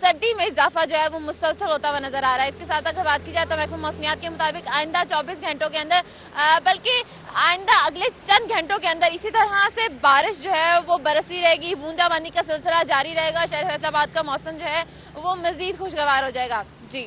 سردی میں اضافہ جو ہے وہ مسلسل ہوتا ہوا نظر آ رہا ہے. اس کے ساتھ اگر بات کی جائے تو محکمہ موسمیات کے مطابق آئندہ 24 گھنٹوں کے اندر بلکہ آئندہ اگلے چند گھنٹوں کے اندر اسی طرح سے بارش جو ہے وہ برسی رہے گی, بوندا باندی کا سلسلہ جاری رہے گا. شہر فیصل آباد کا موسم جو ہے وہ مزید خوشگوار ہو جائے گا. جی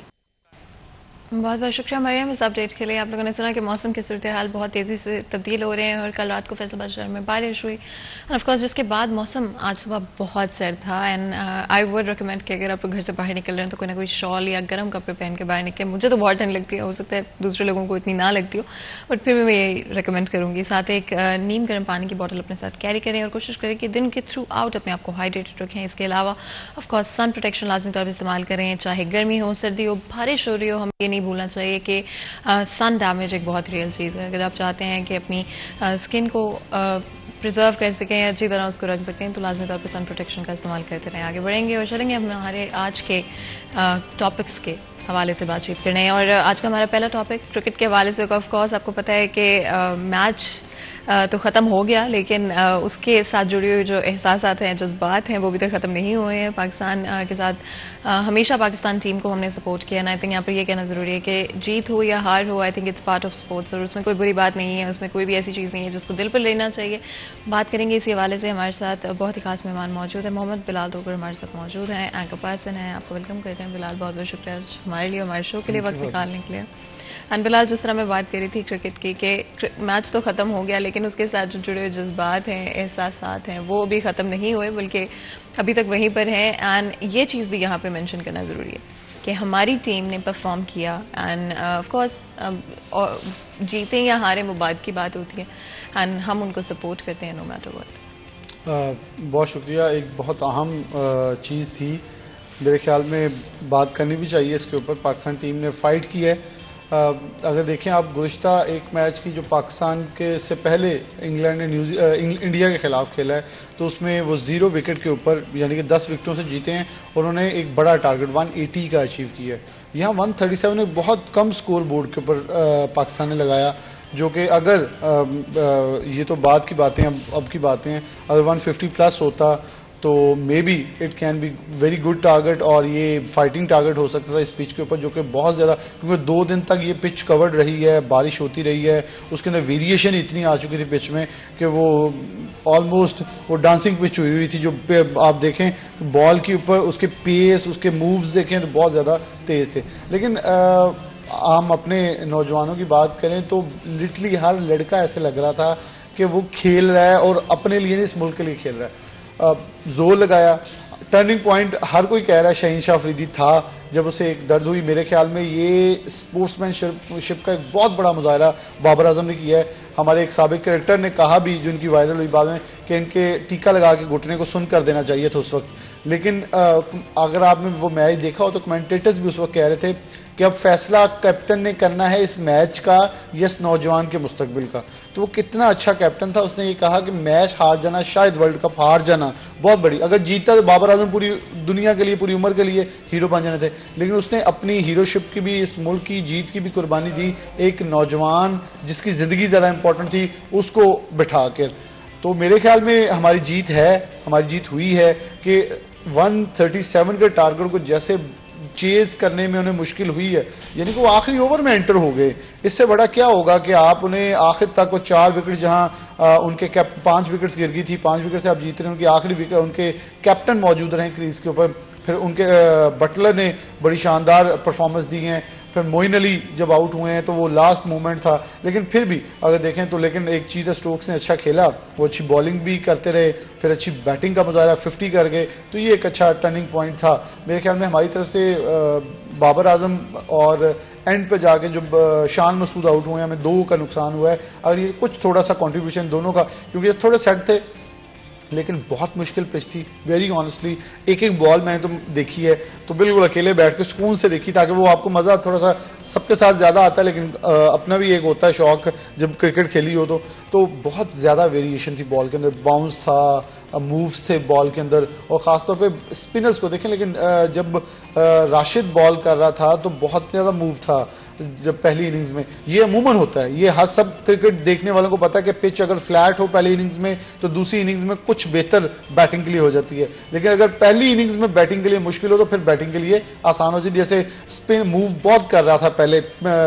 بہت بہت شکریہ مریم اس اپڈیٹ کے لیے. آپ لوگوں نے سنا کہ موسم کی صورتحال بہت تیزی سے تبدیل ہو رہے ہیں اور کل رات کو فیصل آباد شہر میں بارش ہوئی اینڈ آف کورس جس کے بعد موسم آج صبح بہت سرد تھا. اینڈ آئی وڈ ریکمینڈ کہ اگر آپ گھر سے باہر نکل رہے ہیں تو کوئی نہ کوئی شال یا گرم کپڑے پہن کے باہر نکلیں. مجھے تو بہت ٹھنڈ لگتی ہے, ہو سکتا ہے دوسرے لوگوں کو اتنی نہ لگتی ہو, بٹ پھر بھی میں یہی ریکمینڈ کروں گی. ساتھ ایک نیم گرم پانی کی بوٹل اپنے ساتھ کیری کریں اور کوشش کریں کہ دن کے تھرو آؤٹ اپنے آپ کو ہائیڈریٹڈ رکھیں. اس کے علاوہ آف کورس سن پروٹیکشن لازمی طور پر استعمال کریں, چاہے گرمی ہو سردی ہو بارش ہو رہی ہو. ہمیں یہ نہیں بھولنا چاہیے کہ سن ڈیمیج ایک بہت ریئل چیز ہے. اگر آپ چاہتے ہیں کہ اپنی اسکن کو پرزرو کر سکیں, اچھی طرح اس کو رکھ سکیں, تو لازمی طور پہ سن پروٹیکشن کا استعمال کرتے رہیں. آگے بڑھیں گے اور چلیں گے ہمارے آج کے ٹاپکس کے حوالے سے بات چیت کرنے. اور آج کا ہمارا پہلا ٹاپک کرکٹ کے حوالے سے. آف کورس آپ کو پتہ ہے کہ میچ تو ختم ہو گیا, لیکن اس کے ساتھ جڑے ہوئے جو احساسات ہیں, جذبات ہیں, وہ بھی تک ختم نہیں ہوئے ہیں. پاکستان کے ساتھ ہمیشہ پاکستان ٹیم کو ہم نے سپورٹ کیا. آئی تھنک یہاں پر یہ کہنا ضروری ہے کہ جیت ہو یا ہار ہو, I think it's part of sports, اور اس میں کوئی بری بات نہیں ہے, اس میں کوئی بھی ایسی چیز نہیں ہے جس کو دل پر لینا چاہیے. بات کریں گے اسی حوالے سے. ہمارے ساتھ بہت ہی خاص مہمان موجود ہیں. محمد بلال توکر ہمارے ساتھ موجود ہیں, اینکر پرسن ہیں. آپ کو ویلکم کرتے ہیں بلال. بہت بہت شکریہ ہمارے لیے, ہمارے شو کے لیے وقت نکالنے کے لیے. اینڈ بلال, جس طرح میں بات کر رہی تھی کرکٹ کی کہ میچ تو ختم ہو گیا, لیکن اس کے ساتھ جو جڑے ہوئے جذبات ہیں, احساسات ہیں, وہ بھی ختم نہیں ہوئے, بلکہ ابھی تک وہیں پر ہیں. اینڈ یہ چیز بھی یہاں پہ مینشن کرنا ضروری ہے کہ ہماری ٹیم نے پرفارم کیا. اینڈ آف کورس جیتیں یا ہاریں وہ بات کی بات ہوتی ہے, اینڈ ہم ان کو سپورٹ کرتے ہیں نو میٹر واٹ. بہت شکریہ. ایک بہت اہم چیز تھی, میرے خیال میں بات کرنی بھی چاہیے اس کے اوپر. پاکستان ٹیم نے فائٹ کی ہے. اگر دیکھیں آپ گزشتہ ایک میچ کی جو پاکستان کے سے پہلے انگلینڈ نے انڈیا کے خلاف کھیلا ہے, تو اس میں وہ 0 وکٹ کے اوپر یعنی کہ 10 وکٹوں سے جیتے ہیں, اور انہوں نے ایک بڑا ٹارگٹ 180 کا اچیو کیا ہے. یہاں 137 ایک بہت کم سکور بورڈ کے اوپر پاکستان نے لگایا, جو کہ اگر یہ تو بعد کی باتیں اب کی باتیں ہیں, اگر 150 پلس ہوتا تو may be it can be very good target, اور یہ فائٹنگ ٹارگٹ ہو سکتا تھا اس پچ کے اوپر, جو کہ بہت زیادہ, کیونکہ 2 دن تک یہ پچ کورڈ رہی ہے, بارش ہوتی رہی ہے, اس کے اندر ویریشن اتنی آ چکی تھی پچ میں کہ وہ آلموسٹ وہ ڈانسنگ پچ ہوئی تھی. جو آپ دیکھیں بال کے اوپر اس کے پیس, اس کے مووز دیکھیں تو بہت زیادہ تیز تھے. لیکن ہم اپنے نوجوانوں کی بات کریں تو لٹرلی ہر لڑکا ایسے لگ رہا تھا کہ وہ کھیل رہا ہے, اور اپنے لیے نہیں اس ملک کے لیے کھیل رہا ہے. زور لگایا. ٹرننگ پوائنٹ ہر کوئی کہہ رہا ہے شہین شاہ افریدی تھا, جب اسے ایک درد ہوئی. میرے خیال میں یہ اسپورٹس مین شپ کا ایک بہت بڑا مظاہرہ بابر اعظم نے کیا ہے. ہمارے ایک سابق کریکٹر نے کہا بھی, جو ان کی وائرل ہوئی بعد میں, کہ ان کے ٹیکا لگا کے گھٹنے کو سن کر دینا چاہیے تھا اس وقت. لیکن اگر آپ نے وہ میچ دیکھا ہو تو کمنٹیٹرز بھی اس وقت کہہ رہے تھے کہ اب فیصلہ کیپٹن نے کرنا ہے اس میچ کا یا اس نوجوان کے مستقبل کا. تو وہ کتنا اچھا کیپٹن تھا, اس نے یہ کہا کہ میچ ہار جانا, شاید ورلڈ کپ ہار جانا بہت بڑی, اگر جیتا تو بابر اعظم پوری دنیا کے لیے, پوری عمر کے لیے ہیرو بن جانے تھے. لیکن اس نے اپنی ہیرو شپ کی بھی, اس ملک کی جیت کی بھی قربانی دی. ایک نوجوان جس کی زندگی زیادہ امپورٹنٹ تھی اس کو بٹھا کر. تو میرے خیال میں ہماری جیت ہے, ہماری جیت ہوئی ہے کہ 137 کے ٹارگٹ کو جیسے چیز کرنے میں انہیں مشکل ہوئی ہے, یعنی کہ وہ آخری اوور میں انٹر ہو گئے. اس سے بڑا کیا ہوگا کہ آپ انہیں آخر تک وہ 4 وکٹ, جہاں ان کے 5 وکٹس گر گئی تھی, 5 وکٹ سے آپ جیت رہے ہیں. ان کی آخری وکٹ, ان کے کیپٹن موجود رہے کریز کے اوپر. پھر ان کے بٹلر نے بڑی شاندار پرفارمنس دی ہیں. پھر موئن علی جب آؤٹ ہوئے ہیں تو وہ لاسٹ مومنٹ تھا, لیکن پھر بھی اگر دیکھیں تو, لیکن ایک چیز ہے اسٹوکس نے اچھا کھیلا, وہ اچھی بالنگ بھی کرتے رہے, پھر اچھی بیٹنگ کا مظاہرہ, 50 کر گئے. تو یہ ایک اچھا ٹرننگ پوائنٹ تھا میرے خیال میں ہماری طرف سے. بابر اعظم اور اینڈ پہ جا کے جب شان مسعود آؤٹ ہوئے ہیں, ہمیں 2 کا نقصان ہوا ہے. اگر یہ کچھ تھوڑا سا کنٹریبیوشن دونوں کا, کیونکہ یہ تھوڑے سیٹ تھے, لیکن بہت مشکل پچ تھی. ویری آنیسٹلی ایک بال میں نے تو دیکھی ہے تو بالکل اکیلے بیٹھ کے سکون سے دیکھی, تاکہ وہ آپ کو مزہ تھوڑا سا سب کے ساتھ زیادہ آتا ہے لیکن اپنا بھی ایک ہوتا ہے شوق جب کرکٹ کھیلی ہو تو بہت زیادہ ویریشن تھی بال کے اندر، باؤنس تھا، مووز تھے بال کے اندر، اور خاص طور پہ اسپنرز کو دیکھیں. لیکن جب راشد بال کر رہا تھا تو بہت زیادہ موو تھا جب پہلی اننگز میں. یہ عموماً ہوتا ہے، یہ ہر سب کرکٹ دیکھنے والوں کو پتا ہے کہ پچ اگر فلیٹ ہو پہلی اننگز میں تو دوسری اننگز میں کچھ بہتر بیٹنگ کے لیے ہو جاتی ہے، لیکن اگر پہلی اننگز میں بیٹنگ کے لیے مشکل ہو تو پھر بیٹنگ کے لیے آسان ہو جاتی. جیسے اسپن موو بہت کر رہا تھا پہلے،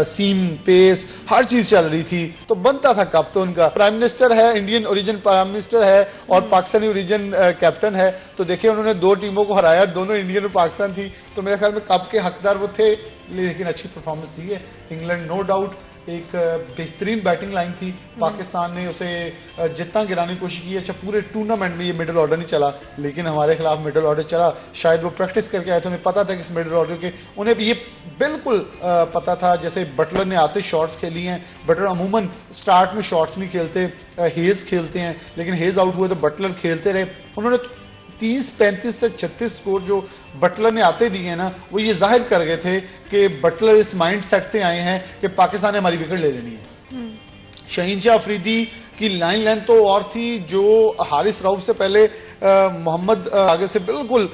سیم پیس ہر چیز چل رہی تھی، تو بنتا تھا کپ تو ان کا. پرائم منسٹر ہے، انڈین اوریجن پرائم منسٹر ہے اور پاکستانی اوریجن کیپٹن ہے، تو دیکھیں انہوں نے 2 ٹیموں کو ہرایا، دونوں انڈین اور پاکستان تھی، تو میرے خیال میں کپ کے حقدار وہ تھے. لیکن اچھی پرفارمنس دی ہے انگلینڈ، نو ڈاؤٹ ایک بہترین بیٹنگ لائن تھی. پاکستان نے اسے جتنا گرانے کی کوشش کی. اچھا پورے ٹورنامنٹ میں یہ مڈل آرڈر نہیں چلا، لیکن ہمارے خلاف مڈل آرڈر چلا. شاید وہ پریکٹس کر کے آئے تھے، انہیں پتا تھا کہ اس مڈل آرڈر کے، انہیں یہ بالکل پتا تھا. جیسے بٹلر نے آتے شارٹس کھیلی ہیں، بٹلر عموماً سٹارٹ میں شارٹس نہیں کھیلتے، ہیز کھیلتے ہیں، لیکن ہیز آؤٹ ہوئے تو بٹلر کھیلتے رہے. انہوں نے 30 35 سے 36 سکور جو بٹلر نے آتے دیے ہیں نا، وہ یہ ظاہر کر گئے تھے کہ بٹلر اس مائنڈ سیٹ سے آئے ہیں کہ پاکستان نے ہماری وکٹ لے لینی ہے. شہین شاہ افریدی کی لائن لینتھ تو اور تھی، جو حارث رؤف سے پہلے محمد آگے سے بالکل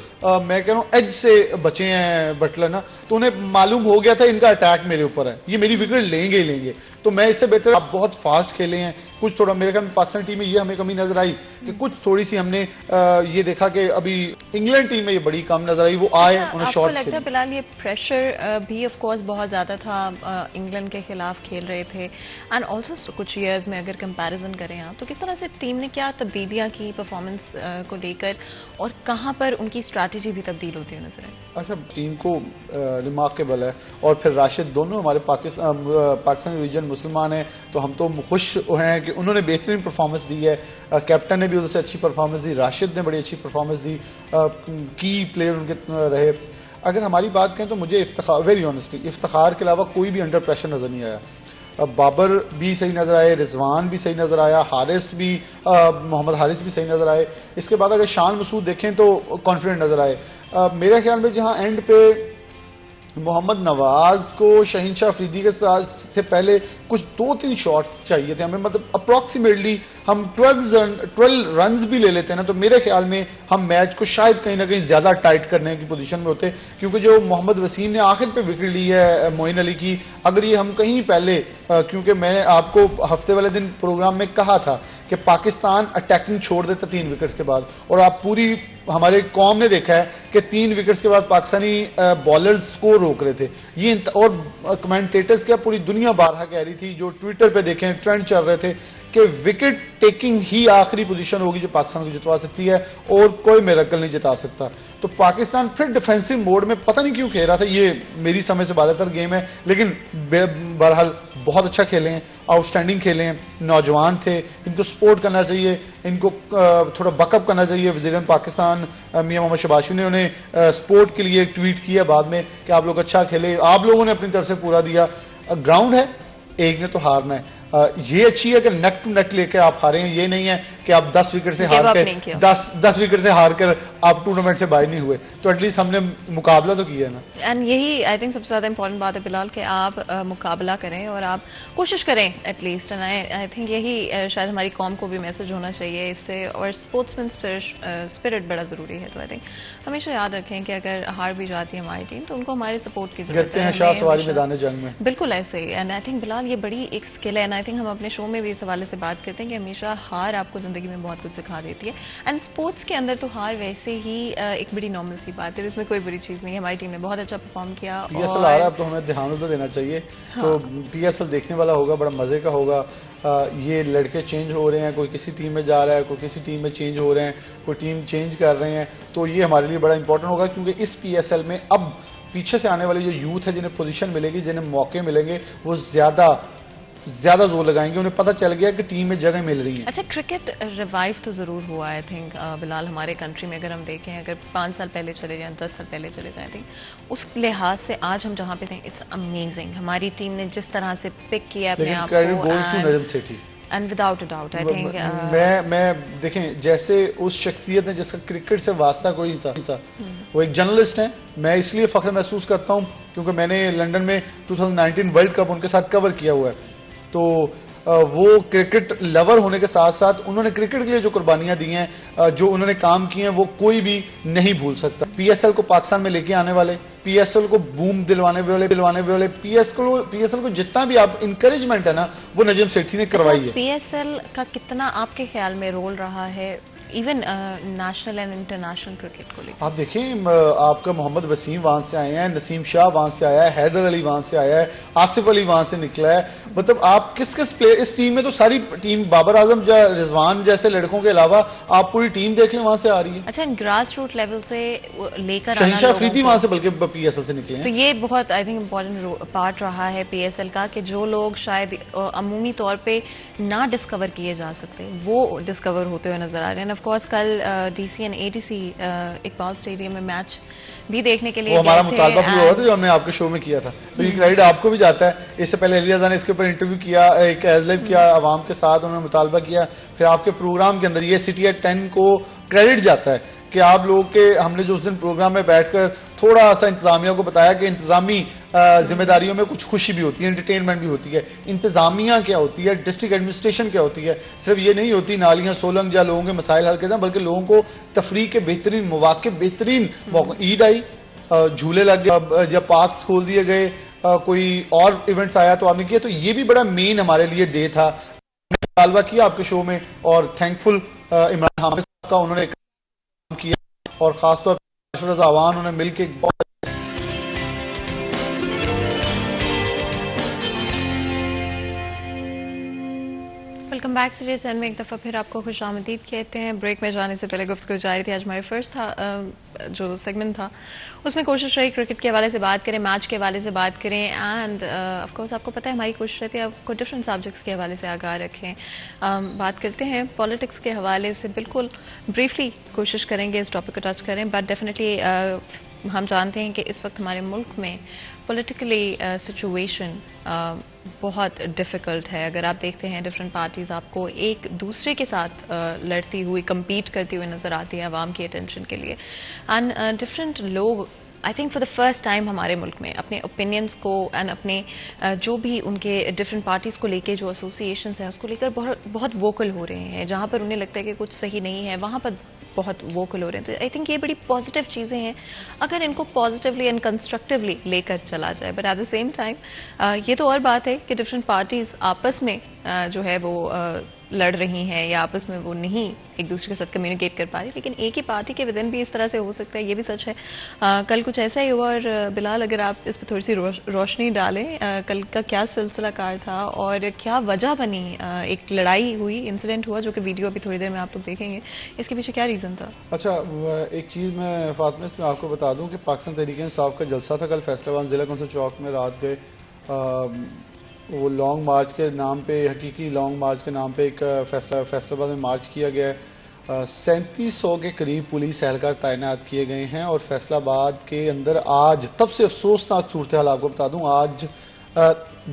میں کہہ رہا ہوں ایج سے بچے ہیں بٹلر نا، تو انہیں معلوم ہو گیا تھا ان کا اٹیک میرے اوپر ہے، یہ میری وکٹ لیں گے ہی لیں گے. تو میں اس سے بہتر آپ بہت فاسٹ کھیلے ہیں. کچھ تھوڑا میرے خیال میں پاکستان ٹیم میں یہ ہمیں کمی نظر آئی کہ کچھ تھوڑی سی ہم نے یہ دیکھا کہ ابھی انگلینڈ ٹیم میں یہ بڑی کم نظر آئی. وہ آئے انہیں شارٹس لگتا ہے فی الحال یہ پریشر بھی آف کورس بہت زیادہ تھا، انگلینڈ کے خلاف کھیل رہے تھے. اینڈ آلسو کچھ ایئرز میں اگر کمپیریزن کریں آپ تو کس طرح سے ٹیم نے کیا تبدیلیاں کی پرفارمنس کو لے کر، اور کہاں پر ان کی اسٹریٹجی بھی تبدیل ہوتی ہے نظر آئی؟ اچھا ٹیم کو ریمارکیبل ہے، اور پھر راشد دونوں ہمارے پاکستانی ریجن مسلمان ہیں، تو ہم تو خوش ہیں کہ انہوں نے بہترین پرفارمنس دی ہے. کیپٹن نے بھی ادھر سے اچھی پرفارمنس دی، راشد نے بڑی اچھی پرفارمنس دی، کی پلیئر ان کے رہے. اگر ہماری بات کریں تو مجھے ویری آنیسٹلی افتخار کے علاوہ کوئی بھی انڈر پریشر نظر نہیں آیا. بابر بھی صحیح نظر آئے، رضوان بھی صحیح نظر آیا، حارث بھی محمد حارث بھی صحیح نظر آئے. اس کے بعد اگر شان مسعود دیکھیں تو کانفیڈنٹ نظر آئے. میرے خیال میں جہاں اینڈ پہ محمد نواز کو شہین شاہ افریدی کے ساتھ سے پہلے کچھ 2-3 شاٹس چاہیے تھے ہمیں، مطلب اپروکسیمیٹلی ہم 12 رنز بھی لے لیتے ہیں نا، تو میرے خیال میں ہم میچ کو شاید کہیں نہ کہیں زیادہ ٹائٹ کرنے کی پوزیشن میں ہوتے. کیونکہ جو محمد وسیم نے آخر پہ وکٹ لی ہے معین علی کی، اگر یہ ہم کہیں پہلے، کیونکہ میں نے آپ کو ہفتے والے دن پروگرام میں کہا تھا کہ پاکستان اٹیکنگ چھوڑ دیتا 3 وکٹس کے بعد، اور آپ پوری ہمارے قوم نے دیکھا ہے کہ 3 وکٹس کے بعد پاکستانی بالرز کو روک رہے تھے. یہ اور کمنٹیٹرز کیا پوری دنیا بارہا کہہ رہی تھی، جو ٹویٹر پہ دیکھیں ٹرینڈ چل رہے تھے کہ وکٹ ٹیکنگ ہی آخری پوزیشن ہوگی جو پاکستان کو جتوا سکتی ہے، اور کوئی میریکل نہیں جتا سکتا. تو پاکستان پھر ڈیفینسو موڈ میں پتہ نہیں کیوں کھیل رہا تھا، یہ میری سمجھ سے زیادہ تر گیم ہے، لیکن بہرحال بہت اچھا کھیلے ہیں، آؤٹ اسٹینڈنگ کھیلے ہیں. نوجوان تھے، ان کو سپورٹ کرنا چاہیے، ان کو تھوڑا بیک اپ کرنا چاہیے. وزیر اعظم پاکستان میاں محمد شباشی نے انہیں سپورٹ کے لیے ایک ٹویٹ کیا بعد میں کہ آپ لوگ اچھا کھیلے، آپ لوگوں نے اپنی طرف سے پورا دیا. گراؤنڈ ہے، ایک نے تو ہارنا ہے. یہ اچھی ہے کہ نیک ٹو نیک لے کے آپ ہارے ہیں، یہ نہیں ہے کہ آپ 10 وکٹ سے ہار کے 10 وکٹ سے ہار کر آپ ٹورنامنٹ سے باہر نہیں ہوئے. تو ایٹ لیسٹ ہم نے مقابلہ تو کیا ہے نا. اینڈ یہی آئی تھنک سب سے زیادہ امپورٹنٹ بات ہے بلال، کہ آپ مقابلہ کریں اور آپ کوشش کریں ایٹ لیسٹ. آئی تھنک یہی شاید ہماری قوم کو بھی میسج ہونا چاہیے اس سے، اور اسپورٹس مین اسپرٹ بڑا ضروری ہے. تو آئی تھنک ہمیشہ یاد رکھیں کہ اگر ہار بھی جاتی ہے ہماری ٹیم تو ان کو ہمارے سپورٹ کی ضرورت ہے. شاہ سواری میدان جنگ میں بالکل ایسے ہی. اینڈ آئی تھنک بلال یہ بڑی ایک اسکل ہے، آئی تھنک ہم اپنے شو میں بھی اس حوالے سے بات کرتے ہیں کہ ہمیشہ ہار آپ کو زندگی میں بہت کچھ سکھا دیتی ہے. اینڈ اسپورٹس کے اندر تو ہار ویسے ہی ایک بڑی نارمل سی بات ہے، اس میں کوئی بری چیز نہیں ہے. ہماری ٹیم نے بہت اچھا پرفارم کیا. پی ایس ایل آ رہا ہے اب تو ہمیں دھیان تو دینا چاہیے. تو پی ایس ایل دیکھنے والا ہوگا، بڑا مزے کا ہوگا. یہ لڑکے چینج ہو رہے ہیں، کوئی کسی ٹیم میں جا رہا ہے، کوئی کسی ٹیم میں چینج ہو رہے ہیں، کوئی ٹیم چینج کر رہے ہیں. تو یہ ہمارے لیے بڑا امپورٹنٹ ہوگا، کیونکہ اس پی ایس ایل میں اب پیچھے سے آنے والے جو یوتھ ہے جنہیں پوزیشن ملے گی، جنہیں موقع ملیں گے، وہ زیادہ زور لگائیں گے. انہیں پتہ چل گیا کہ ٹیم میں جگہ مل رہی ہے. اچھا کرکٹ ریوائو تو ضرور ہوا آئی تھنک بلال ہمارے کنٹری میں. اگر ہم دیکھیں اگر 5 سال پہلے چلے جائیں، 10 سال پہلے چلے جائیں، اس لحاظ سے آج ہم جہاں پہ ہیں اٹس امیزنگ. ہماری ٹیم نے جس طرح سے پک کیا اپنے آپ کو، and without a doubt I think میں دیکھیں جیسے اس شخصیت نے جس کا کرکٹ سے واسطہ کوئی نہیں تھا وہ ایک جرنلسٹ ہیں. میں اس لیے فخر محسوس کرتا ہوں کیونکہ میں نے لنڈن میں 2019 ورلڈ کپ ان کے ساتھ کور کیا ہوا ہے. تو وہ کرکٹ لور ہونے کے ساتھ ساتھ انہوں نے کرکٹ کے لیے جو قربانیاں دی ہیں, جو انہوں نے کام کیے ہیں, وہ کوئی بھی نہیں بھول سکتا. پی ایس ایل کو پاکستان میں لے کے آنے والے, پی ایس ایل کو بوم دلوانے والے پی ایس ایل کو جتنا بھی آپ انکریجمنٹ ہے نا وہ نجم سیٹھی نے کروائی ہے. پی ایس ایل کا کتنا آپ کے خیال میں رول رہا ہے even national and international cricket کو لے کے؟ آپ دیکھیں آپ کا محمد وسیم وہاں سے آئے ہیں, نسیم شاہ وہاں سے آیا ہے, حیدر علی وہاں سے آیا ہے, آصف علی وہاں سے نکلا ہے. مطلب آپ کس پلیئر اس ٹیم میں, تو ساری ٹیم بابر اعظم رضوان جیسے لڑکوں کے علاوہ آپ پوری ٹیم دیکھ لیں وہاں سے آ رہی ہے. اچھا, گراس روٹ لیول سے لے کر شہنشاہ افریدی وہاں سے بلکہ پی ایس ایل سے نکلے ہیں. تو یہ بہت آئی تھنک امپورٹنٹ پارٹ رہا ہے پی ایس ایل کا کہ جو لوگ شاید عمومی طور پہ نہ ڈسکور کیے جا سکتے وہ ڈسکور ہوتے ہوئے نظر آ رہے ہیں. آف کورس کل D C and A T C Iqbal stadium میں میچ بھی دیکھنے کے لیے ہمارا مطالبہ بھی ہوا تھا جو ہم نے آپ کے شو میں کیا تھا, تو یہ کریڈٹ آپ کو بھی جاتا ہے. اس سے پہلے علی رضا نے اس کے اوپر انٹرویو کیا, ایک ایز کیا عوام کے ساتھ, انہوں نے مطالبہ کیا, پھر آپ کے پروگرام کے اندر یہ سٹی ایٹ 10 کو کریڈٹ جاتا ہے کہ آپ لوگ کے ہم نے جو اس دن پروگرام میں بیٹھ کر تھوڑا سا انتظامیہ کو بتایا کہ انتظامی ذمہ داریوں میں کچھ خوشی بھی ہوتی ہے, انٹرٹینمنٹ بھی ہوتی ہے. انتظامیہ کیا ہوتی ہے, ڈسٹرکٹ ایڈمنسٹریشن کیا ہوتی ہے, صرف یہ نہیں ہوتی نالیاں سولنگ یا لوگوں کے مسائل حل کرنا, بلکہ لوگوں کو تفریح کے بہترین مواقع, بہترین موقع. عید آئی, جھولے لگ گئے, جب پارکس کھول دیے گئے, کوئی اور ایونٹس آیا تو آپ نے کیا, تو یہ بھی بڑا مین ہمارے لیے ڈے تھا. مطالبہ کیا آپ کے شو میں, اور تھینکفل عمران حامد صاحب کا, انہوں نے کام کیا, اور خاص طور پر رضا عوان انہوں نے مل کے بہت ویلکم بیک سیریز اینڈ میں ایک دفعہ پھر آپ کو خوش آمدید کہتے ہیں. بریک میں جانے سے پہلے گفتگو جاری تھی. آج ہمارے فرسٹ جو سیگمنٹ تھا اس میں کوشش رہی کرکٹ کے حوالے سے بات کریں, میچ کے حوالے سے بات کریں, اینڈ آف کورس آپ کو پتہ ہے ہماری کوشش رہتی ہے آپ کو ڈفرینٹ سبجیکٹس کے حوالے سے آگاہ رکھیں. بات کرتے ہیں پالیٹکس کے حوالے سے, بالکل بریفلی کوشش کریں گے اس ٹاپک کو ٹچ کریں, بٹ ڈیفینیٹلی ہم جانتے ہیں کہ اس وقت ہمارے ملک میں پولیٹیکلی سچویشن بہت ڈیفیکلٹ ہے. اگر آپ دیکھتے ہیں ڈفرینٹ پارٹیز آپ کو ایک دوسرے کے ساتھ لڑتی ہوئی, کمپیٹ کرتی ہوئی نظر آتی ہے عوام کی اٹینشن کے لیے. اینڈ ڈفرینٹ لوگ I think for the first time ہمارے ملک میں اپنے اوپینینس کو اینڈ اپنے جو بھی ان کے ڈفرینٹ پارٹیز کو لے کے جو ایسوسیشنس ہیں اس کو لے کر بہت ووکل ہو رہے ہیں. جہاں پر انہیں لگتا ہے کہ کچھ صحیح نہیں ہے وہاں پر بہت ووکل ہو رہے ہیں. تو آئی تھنک یہ بڑی پازیٹیو چیزیں ہیں اگر ان کو پازیٹیولی اینڈ کنسٹرکٹیولی لے کر چلا جائے. But at the same time یہ تو اور بات ہے کہ ڈفرینٹ پارٹیز آپس میں جو ہے وہ لڑ رہی ہیں یا آپس میں وہ نہیں ایک دوسرے کے ساتھ کمیونیکیٹ کر پا رہی, لیکن ایک ہی پارٹی کے ودن بھی اس طرح سے ہو سکتا ہے, یہ بھی سچ ہے. کل کچھ ایسا ہی ہوا, اور بلال اگر آپ اس پہ تھوڑی سی روشنی ڈالیں, کل کا کیا سلسلہ کار تھا اور کیا وجہ بنی, ایک لڑائی ہوئی, انسیڈنٹ ہوا جو کہ ویڈیو ابھی تھوڑی دیر میں آپ لوگ دیکھیں گے, اس کے پیچھے کیا ریزن تھا؟ اچھا, ایک چیز میں فاطمہ اس میں آپ کو بتا دوں کہ پاکستان تحریک انصاف کا جلسہ تھا کل فیصل آباد ضلع کونسل چوک میں رات گئے. وہ لانگ مارچ کے نام پہ, حقیقی لانگ مارچ کے نام پہ ایک فیصل آباد میں مارچ کیا گیا ہے. 3700 کے قریب پولیس اہلکار تعینات کیے گئے ہیں, اور فیصل آباد کے اندر آج سب سے افسوسناک صورتحال آپ کو بتا دوں, آج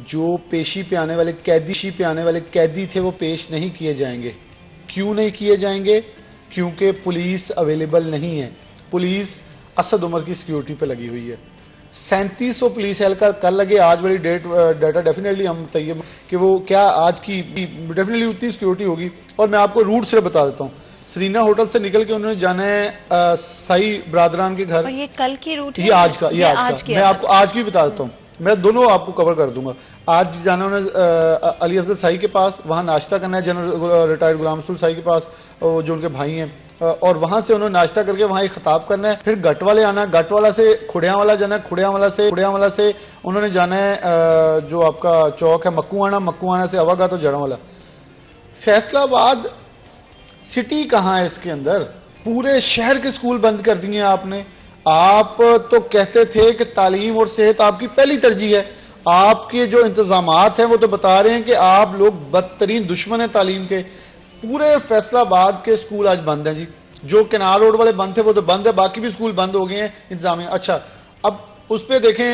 جو پیشی پہ آنے والے قیدی تھے وہ پیش نہیں کیے جائیں گے. کیوں نہیں کیے جائیں گے؟ کیونکہ پولیس اویلیبل نہیں ہے. پولیس اسد عمر کی سیکیورٹی پہ لگی ہوئی ہے. 3700 پولیس اہلکار کر لگے. آج والی ڈیٹا ڈیفینیٹلی ہم طیب کہ وہ کیا آج کی ڈیفینیٹلی اتنی سیکیورٹی ہوگی. اور میں آپ کو روٹ سے بتا دیتا ہوں, سرینا ہوٹل سے نکل کے انہوں نے جانا ہے سائی برادران کے گھر. اور یہ کل کی روٹ, یہ آج کا میں آپ کو آج کی بتا دیتا ہوں, میں دونوں آپ کو کور کر دوں گا. آج جانا انہوں نے علی افضل سائی کے پاس, وہاں ناشتہ کرنا ہے جنرل ریٹائرڈ غلام رسول سائی کے پاس جو ان کے بھائی ہیں, اور وہاں سے انہوں نے ناشتہ کر کے وہاں ایک خطاب کرنا ہے. پھر گٹ والے آنا, گٹ والا سے کھڑیاں والا جانا ہے, کھڑیاں والا سے انہوں نے جانا ہے جو آپ کا چوک ہے مکو آنا سے اواگا تو جڑوں والا. فیصل آباد سٹی کہاں ہے اس کے اندر؟ پورے شہر کے سکول بند کر دیے آپ نے. آپ تو کہتے تھے کہ تعلیم اور صحت آپ کی پہلی ترجیح ہے. آپ کے جو انتظامات ہیں وہ تو بتا رہے ہیں کہ آپ لوگ بدترین دشمن ہیں تعلیم کے. پورے فیصل آباد کے سکول آج بند ہیں جی. جو کنار روڈ والے بند تھے وہ تو بند ہے, باقی بھی سکول بند ہو گئے ہیں انتظامیہ. اچھا, اب اس پہ دیکھیں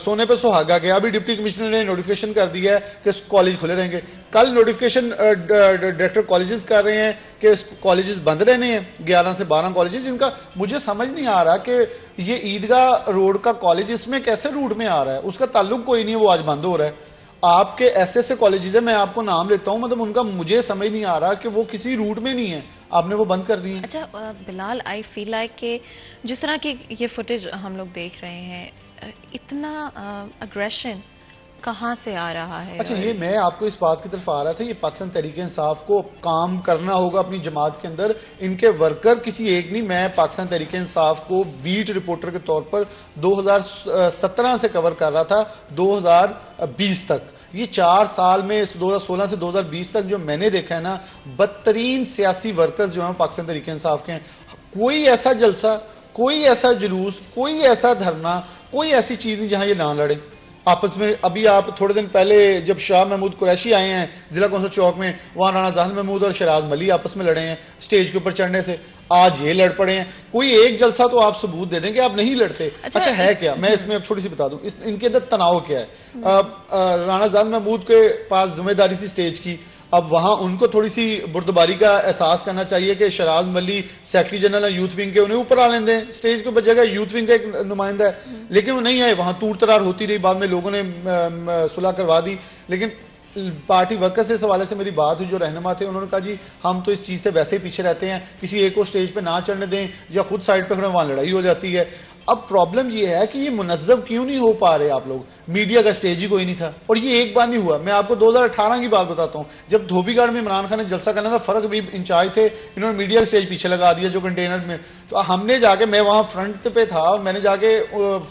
سونے پہ سہاگا گیا. ابھی ڈپٹی کمشنر نے نوٹیفیکیشن کر دیا ہے کہ کالج کھلے رہیں گے. کل نوٹیفیکیشن ڈائریکٹر کالجز کر رہے ہیں کہ کالجز بند رہنے ہیں, 11 سے 12 کالجز. ان کا مجھے سمجھ نہیں آ رہا کہ یہ عیدگاہ روڈ کا کالج اس میں کیسے روٹ میں آ رہا ہے, اس کا تعلق کوئی نہیں ہے, وہ آج بند ہو رہا ہے. آپ کے ایسے کالجز ہیں, میں آپ کو نام لیتا ہوں, مطلب ان کا مجھے سمجھ نہیں آ رہا کہ وہ کسی روٹ میں نہیں ہے, آپ نے وہ بند کر دی ہیں. اچھا بلال, آئی فیل لائک کہ جس طرح کی یہ فوٹیج ہم لوگ دیکھ رہے ہیں, اتنا اگریشن کہاں سے آ رہا ہے؟ اچھا, یہ میں آپ کو اس بات کی طرف آ رہا تھا, یہ پاکستان تحریک انصاف کو کام کرنا ہوگا اپنی جماعت کے اندر. ان کے ورکر کسی ایک نہیں, میں پاکستان تحریک انصاف کو بیٹ رپورٹر کے طور پر 2017 سے کور کر رہا تھا 2020 تک. یہ 4 سال میں 2016 سے 2020 تک جو میں نے دیکھا ہے نا, بدترین سیاسی ورکرز جو ہیں پاکستان تحریک انصاف کے ہیں. کوئی ایسا جلسہ, کوئی ایسا جلوس, کوئی ایسا دھرنا, کوئی ایسی چیز نہیں جہاں یہ نہ لڑیں آپس میں. ابھی آپ تھوڑے دن پہلے جب شاہ محمود قریشی آئے ہیں ضلع کونسل چوک میں, وہاں رانا ظاہر محمود اور شراز ملی آپس میں لڑے ہیں اسٹیج کے اوپر چڑھنے سے. آج یہ لڑ پڑے ہیں. کوئی ایک جلسہ تو آپ ثبوت دے دیں کہ آپ نہیں لڑتے. اچھا ہے کیا, میں اس میں اب چھوٹی سی بتا دوں ان کے اندر تناؤ کیا ہے. رانا ظاہر محمود کے پاس ذمہ داری تھی اسٹیج کی, اب وہاں ان کو تھوڑی سی بردباری کا احساس کرنا چاہیے کہ شراز ملی سیکرٹری جنرل یوتھ ونگ کے, انہیں اوپر آ لیں دیں اسٹیج کے اوپر, جگہ یوتھ ونگ کا ایک نمائندہ ہے, لیکن وہ نہیں آئے. وہاں توڑ ترار ہوتی رہی, بعد میں لوگوں نے صلح کروا دی. لیکن پارٹی ورکر سے اس حوالے سے میری بات ہوئی, جو رہنما تھے, انہوں نے کہا جی ہم تو اس چیز سے ویسے ہی پیچھے رہتے ہیں, کسی ایک کو اسٹیج پہ نہ چڑھنے دیں یا خود سائڈ پہ کھڑے, وہاں لڑائی ہو جاتی ہے. اب پرابلم یہ ہے کہ یہ منظم کیوں نہیں ہو پا رہے آپ لوگ. میڈیا کا اسٹیج ہی کوئی نہیں تھا, اور یہ ایک بار نہیں ہوا. میں آپ کو 2018 کی بات بتاتا ہوں, جب دھوبی گڑھ میں عمران خان نے جلسہ کرنا تھا, فرق بھی انچارج تھے, انہوں نے میڈیا کا اسٹیج پیچھے لگا دیا جو کنٹینر میں. تو ہم نے جا کے, میں وہاں فرنٹ پہ تھا, اور میں نے جا کے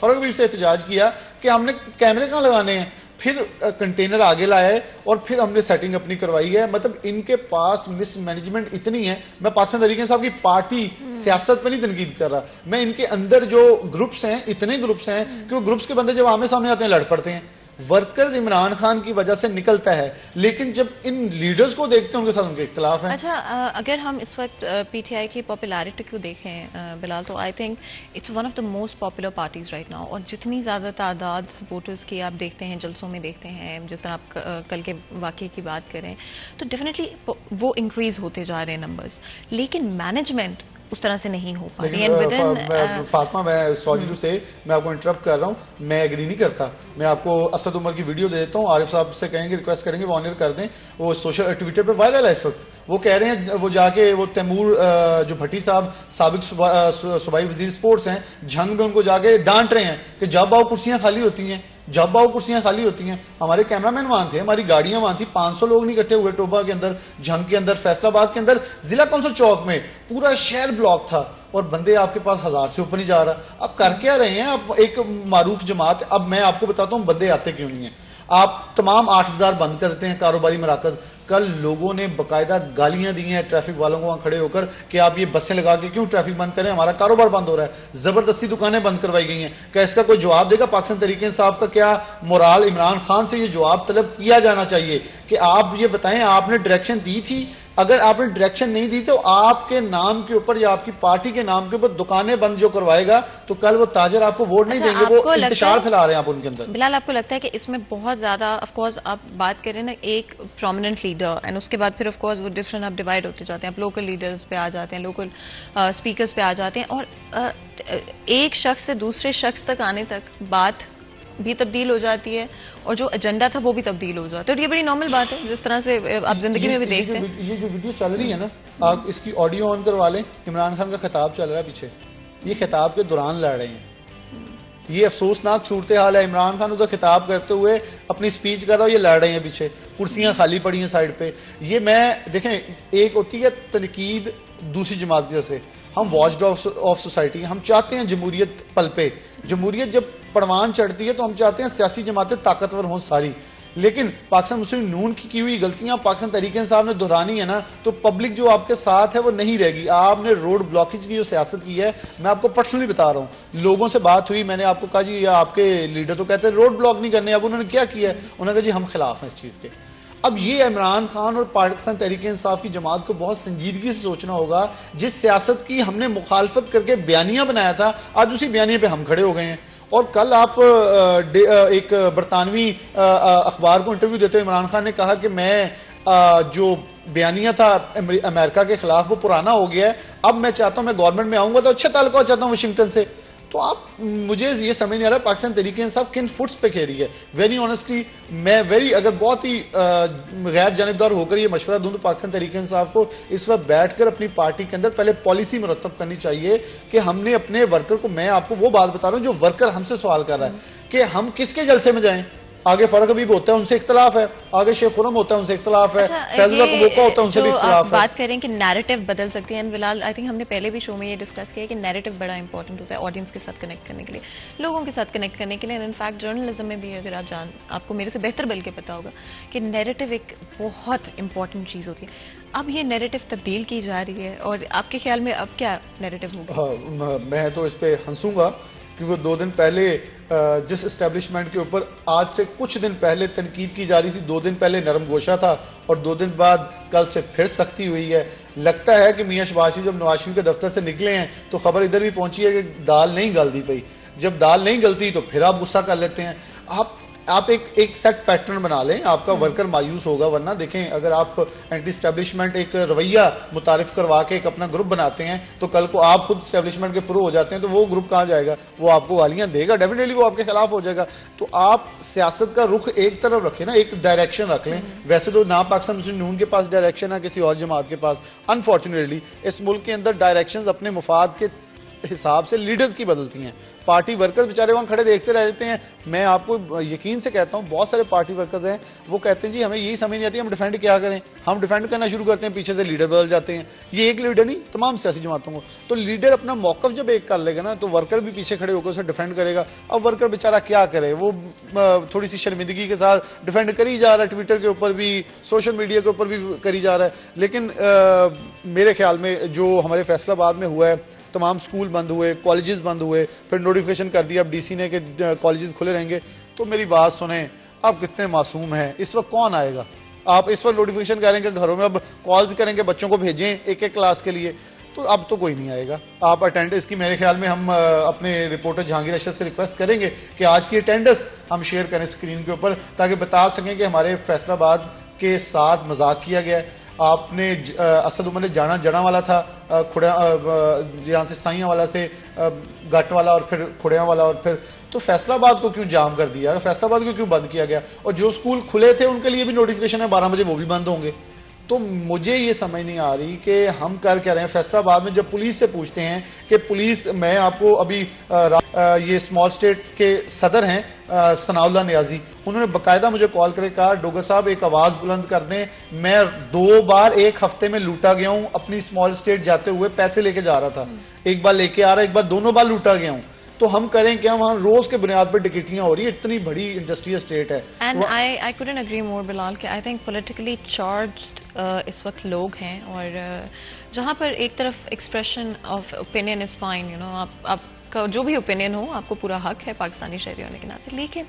فرق بھی سے احتجاج کیا کہ ہم نے کیمرے کہاں لگانے ہیں. پھر کنٹینر آگے لایا ہے اور پھر ہم نے سیٹنگ اپنی کروائی ہے. مطلب ان کے پاس مس مینجمنٹ اتنی ہے. میں پاکستان تحریک انصاف کی پارٹی سیاست پہ نہیں تنقید کر رہا, میں ان کے اندر جو گروپس ہیں, اتنے گروپس ہیں کہ وہ گروپس کے بندے جب آمنے سامنے آتے ہیں لڑ پڑتے ہیں. ورکرز عمران خان کی وجہ سے نکلتا ہے, لیکن جب ان لیڈرز کو دیکھتے ہیں ان کے ساتھ ان کے اختلاف ہیں. اچھا, اگر ہم اس وقت پی ٹی آئی کی پاپولیرٹی کو دیکھیں بلال, تو I think it's one of the most popular parties right now. اور جتنی زیادہ تعداد سپورٹرز کی آپ دیکھتے ہیں, جلسوں میں دیکھتے ہیں, جس طرح آپ کل کے واقعے کی بات کریں, تو ڈیفینیٹلی وہ انکریز ہوتے جا رہے ہیں نمبرز, لیکن مینجمنٹ اس طرح سے نہیں ہو پا رہی. فاطمہ, میں سوری ٹو سے میں آپ کو انٹرپٹ کر رہا ہوں, میں ایگری نہیں کرتا. میں آپ کو اسد عمر کی ویڈیو دے دیتا ہوں, عارف صاحب سے کہیں گے, ریکویسٹ کریں گے وہ آنر کر دیں. وہ سوشل ٹویٹر پہ وائرل ہے اس وقت. وہ کہہ رہے ہیں, وہ جا کے وہ تیمور جو بھٹی صاحب سابق صوبائی وزیر سپورٹس ہیں, جھنگ میں ان کو جا کے ڈانٹ رہے ہیں کہ جب آؤ کرسیاں خالی ہوتی ہیں, جب آؤ کرسیاں خالی ہوتی ہیں. ہمارے کیمرہ مین وہاں تھے, ہماری گاڑیاں وہاں تھی, 500 لوگ نہیں اکٹھے ہوئے ٹوبا کے اندر, جھنگ کے اندر, فیصل آباد کے اندر, ضلع کونسل چوک میں پورا شہر بلاک تھا, اور بندے آپ کے پاس 1000 سے اوپر نہیں جا رہا. اب کر کیا رہے ہیں آپ, ایک معروف جماعت. اب میں آپ کو بتاتا ہوں بندے آتے کیوں نہیں ہیں. آپ تمام 8 بازار بند کر دیتے ہیں, کاروباری مراکز. کل لوگوں نے باقاعدہ گالیاں دی ہیں ٹریفک والوں کو وہاں کھڑے ہو کر کہ آپ یہ بسیں لگا کے کیوں ٹریفک بند کریں, ہمارا کاروبار بند ہو رہا ہے. زبردستی دکانیں بند کروائی گئی ہیں. کیا اس کا کوئی جواب دے گا پاکستان تحریک انصاف کا؟ کیا مورال عمران خان سے یہ جواب طلب کیا جانا چاہیے کہ آپ یہ بتائیں آپ نے ڈائریکشن دی تھی؟ اگر آپ نے ڈائریکشن نہیں دی تو آپ کے نام کے اوپر یا آپ کی پارٹی کے نام کے اوپر دکانیں بند جو کروائے گا تو کل وہ تاجر آپ کو ووٹ نہیں دیں گے. وہ انتشار پھیلا رہے ہیں آپ ان کے اندر. بلال, آپ کو لگتا ہے کہ اس میں بہت زیادہ, آف کورس آپ بات کریں نا ایک پرومیننٹ لیڈر, اینڈ اس کے بعد پھر آف کورس وہ ڈفرینٹ آپ ڈیوائڈ ہوتے جاتے ہیں, آپ لوکل لیڈرز پہ آ جاتے ہیں, لوکل اسپیکرز پہ آ جاتے ہیں, اور ایک شخص سے دوسرے شخص تک آنے تک بات بھی تبدیل ہو جاتی ہے, اور جو ایجنڈا تھا وہ بھی تبدیل ہو جاتا ہے. اور یہ بڑی نارمل بات ہے, جس طرح سے آپ زندگی میں بھی دیکھتے ہیں. یہ جو ویڈیو چل رہی ہے نا, آپ اس کی آڈیو آن کروا لیں, عمران خان کا خطاب چل رہا ہے پیچھے, یہ خطاب کے دوران لڑ رہے ہیں. یہ افسوسناک صورتحال ہے. عمران خان ادھر خطاب کرتے ہوئے اپنی سپیچ کر رہا ہو, یہ لڑ رہے ہیں پیچھے, کرسیاں خالی پڑی ہیں سائڈ پہ. یہ میں دیکھیں, ایک ہوتی ہے تنقید دوسری جماعت کی طرف سے, ہم واچ ڈاگ آف سوسائٹی, ہم چاہتے ہیں جمہوریت پل پہ. جمہوریت جب پروان چڑھتی ہے تو ہم چاہتے ہیں سیاسی جماعتیں طاقتور ہوں ساری, لیکن پاکستان مسلم نون کی ہوئی غلطیاں پاکستان تحریک انصاف نے دہرانی ہے نا, تو پبلک جو آپ کے ساتھ ہے وہ نہیں رہے گی. آپ نے روڈ بلاکیج کی جو سیاست کی ہے, میں آپ کو پرسنلی بتا رہا ہوں, لوگوں سے بات ہوئی, میں نے آپ کو کہا جی آپ کے لیڈر تو کہتے ہیں روڈ بلاک نہیں کرنے, اب انہوں نے کیا کیا ہے, انہوں نے کہا جی ہم خلاف ہیں اس چیز کے. اب یہ عمران خان اور پاکستان تحریک انصاف کی جماعت کو بہت سنجیدگی سے سوچنا ہوگا. جس سیاست کی ہم نے مخالفت کر کے بیانیہ بنایا تھا, آج اسی بیانیے پہ ہم کھڑے ہو گئے ہیں, اور کل آپ ایک برطانوی اخبار کو انٹرویو دیتے ہوئے عمران خان نے کہا کہ میں جو بیانیہ تھا امریکہ کے خلاف وہ پرانا ہو گیا ہے، اب میں چاہتا ہوں میں گورنمنٹ میں آؤں گا تو اچھا تعلقات چاہتا ہوں واشنگٹن سے. تو آپ مجھے یہ سمجھ نہیں آ رہا پاکستان تحریک انصاف کن فٹس پہ کھیل رہی ہے. ویری آنیسٹلی میں اگر بہت ہی غیر جانبدار ہو کر یہ مشورہ دوں تو پاکستان تحریک انصاف کو اس وقت بیٹھ کر اپنی پارٹی کے اندر پہلے پالیسی مرتب کرنی چاہیے کہ ہم نے اپنے ورکر کو، میں آپ کو وہ بات بتا رہا ہوں جو ورکر ہم سے سوال کر رہا ہے کہ ہم کس کے جلسے میں جائیں. آگے فرق حبیب ہوتا ہے ان سے اختلاف ہے، آگے شیخ خرم ہوتا ہے ان سے اختلاف ہے، فیضلہ کبوکا ہوتا ہے ان سے بھی اختلاف ہے. بات کریں کہ نیریٹو بدل سکتی ہیں، بلال آئی تھنک ہم نے پہلے بھی شو میں یہ ڈسکس کیا کہ نیریٹو بڑا امپورٹنٹ ہوتا ہے آڈینس کے ساتھ کنیکٹ کرنے کے لیے، لوگوں کے ساتھ کنیکٹ کرنے کے لیے. انفیکٹ جرنلزم میں بھی اگر آپ کو میرے سے بہتر بلکہ پتا ہوگا کہ نیریٹو ایک بہت امپورٹنٹ چیز ہوتی ہے. اب یہ نیریٹو تبدیل کی جا رہی ہے اور آپ کے خیال میں اب کیا نیریٹو ہوگا؟ میں تو اس پہ ہنسوں گا کیونکہ 2 دن پہلے جس اسٹیبلشمنٹ کے اوپر آج سے کچھ دن پہلے تنقید کی جا رہی تھی، 2 دن پہلے نرم گوشہ تھا اور 2 دن بعد کل سے پھر سختی ہوئی ہے. لگتا ہے کہ میاں شہباز شریف جب نواز شریف کے دفتر سے نکلے ہیں تو خبر ادھر بھی پہنچی ہے کہ دال نہیں گلتی پئی. جب دال نہیں گلتی تو پھر آپ غصہ کر لیتے ہیں. آپ ایک سیٹ پیٹرن بنا لیں، آپ کا ورکر مایوس ہوگا. ورنہ دیکھیں اگر آپ اینٹی اسٹیبلشمنٹ ایک رویہ متعارف کروا کے ایک اپنا گروپ بناتے ہیں تو کل کو آپ خود اسٹیبلشمنٹ کے پرو ہو جاتے ہیں تو وہ گروپ کہاں جائے گا؟ وہ آپ کو گالیاں دے گا، ڈیفینیٹلی وہ آپ کے خلاف ہو جائے گا. تو آپ سیاست کا رخ ایک طرف رکھیں نا، ایک ڈائریکشن رکھ لیں. ویسے تو نہ پاکستان مسلم نون کے پاس ڈائریکشن ہے کسی اور جماعت کے پاس. انفارچونیٹلی اس ملک کے اندر ڈائریکشنز اپنے مفاد کے حساب سے لیڈرز کی بدلتی ہیں. پارٹی ورکرز بیچارے وہاں کھڑے دیکھتے رہتے ہیں. میں آپ کو یقین سے کہتا ہوں بہت سارے پارٹی ورکرز ہیں وہ کہتے ہیں جی ہمیں یہی سمجھ نہیں آتی ہم ڈیفینڈ کیا کریں. ہم ڈیفینڈ کرنا شروع کرتے ہیں، پیچھے سے لیڈر بدل جاتے ہیں. یہ ایک لیڈر نہیں، تمام سیاسی جماعتوں کو. تو لیڈر اپنا موقف جب ایک کر لے گا نا تو ورکر بھی پیچھے کھڑے ہو کر اسے ڈیفینڈ کرے گا. اب ورکر بیچارہ کیا کرے؟ وہ تھوڑی سی شرمندگی کے ساتھ ڈیفینڈ کری جا رہا ہے، ٹویٹر کے اوپر بھی، سوشل میڈیا کے اوپر بھی کری جا رہا ہے. لیکن میرے خیال میں جو ہمارے فیصل آباد میں ہوا ہے، تمام سکول بند ہوئے، کالجز بند ہوئے، پھر نوٹیفیکیشن کر دیا اب ڈی سی نے کہ کالجز کھلے رہیں گے. تو میری بات سنیں، آپ کتنے معصوم ہیں؟ اس وقت کون آئے گا؟ آپ اس وقت نوٹیفیکیشن کریں گے گھروں میں، اب کالز کریں گے بچوں کو بھیجیں ایک کلاس کے لیے، تو اب تو کوئی نہیں آئے گا. آپ اٹینڈنس کی میرے خیال میں ہم اپنے رپورٹر جہانگیر اشرف سے ریکویسٹ کریں گے کہ آج کی اٹینڈنس ہم شیئر کریں اسکرین کے اوپر تاکہ بتا سکیں کہ ہمارے فیصل آباد کے ساتھ مذاق کیا گیا ہے. آپ نے اسد عمر نے جانا والا تھا یہاں سے سائیاں والا سے گٹ والا اور پھر کھڑیاں والا، اور پھر تو فیصل آباد کو کیوں جام کر دیا؟ فیصل آباد کو کیوں بند کیا گیا؟ اور جو اسکول کھلے تھے ان کے لیے بھی نوٹیفیکیشن ہے 12 بجے وہ بھی بند ہوں گے. تو مجھے یہ سمجھ نہیں آ رہی کہ ہم کر کیا رہے ہیں. فیصل آباد میں جب پولیس سے پوچھتے ہیں کہ پولیس، میں آپ کو ابھی یہ اسمال اسٹیٹ کے صدر ہیں ثناء اللہ نیازی، انہوں نے باقاعدہ مجھے کال کر کے کہا ڈوگر صاحب ایک آواز بلند کر دیں، میں 2 بار ایک ہفتے میں لوٹا گیا ہوں. اپنی اسمال اسٹیٹ جاتے ہوئے پیسے لے کے جا رہا تھا، ایک بار لے کے آ رہا، ایک بار 2 بار لوٹا گیا ہوں. تو ہم کریں کیا؟ وہاں روز کے بنیاد پر ڈکیٹیاں ہو رہی ہے، اتنی بڑی انڈسٹریل اسٹیٹ ہے. And I couldn't agree more Bilal کہ آئی تھنک پولیٹیکلی چارجڈ اس وقت لوگ ہیں، اور جہاں پر ایک طرف expression of opinion is fine, you know, آپ کا جو بھی اوپینین ہو آپ کو پورا حق ہے پاکستانی شہری ہونے کے ناطے، لیکن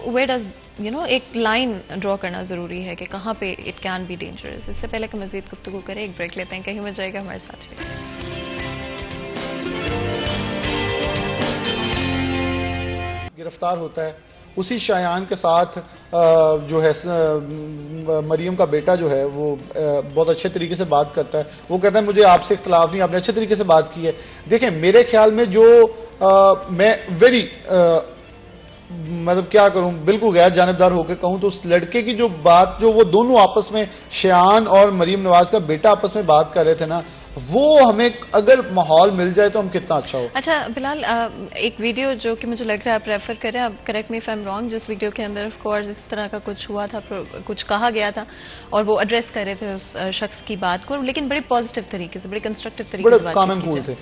ویئر ڈز یو نو ایک لائن ڈرا کرنا ضروری ہے کہ کہاں پہ اٹ کین بی ڈینجرس. اس سے پہلے کہ مزید گفتگو کریں ایک بریک لیتے ہیں، کہیں مت جائے گا ہمارے ساتھ. گرفتار ہوتا ہے اسی شایان کے ساتھ جو ہے مریم کا بیٹا جو ہے وہ بہت اچھے طریقے سے بات کرتا ہے. وہ کہتا ہے مجھے آپ سے اختلاف نہیں، آپ نے اچھے طریقے سے بات کی ہے. دیکھیں میرے خیال میں جو میں مطلب کیا کروں، بالکل غیر جانبدار ہو کے کہوں تو اس لڑکے کی جو بات، جو وہ دونوں آپس میں شایان اور مریم نواز کا بیٹا آپس میں بات کر رہے تھے نا، وہ ہمیں اگر ماحول مل جائے تو ہم کتنا اچھا ہو. اچھا بلال، ایک ویڈیو جو کہ مجھے لگ رہا ہے آپ ریفر کریں، اب correct me if I am wrong, جس ویڈیو کے اندر آف کورس اس طرح کا کچھ ہوا تھا، کچھ کہا گیا تھا اور وہ ایڈریس کر رہے تھے اس شخص کی بات کو، لیکن بڑے پازیٹیو طریقے سے، بڑے کنسٹرکٹیو طریقے سے بات کی تھے.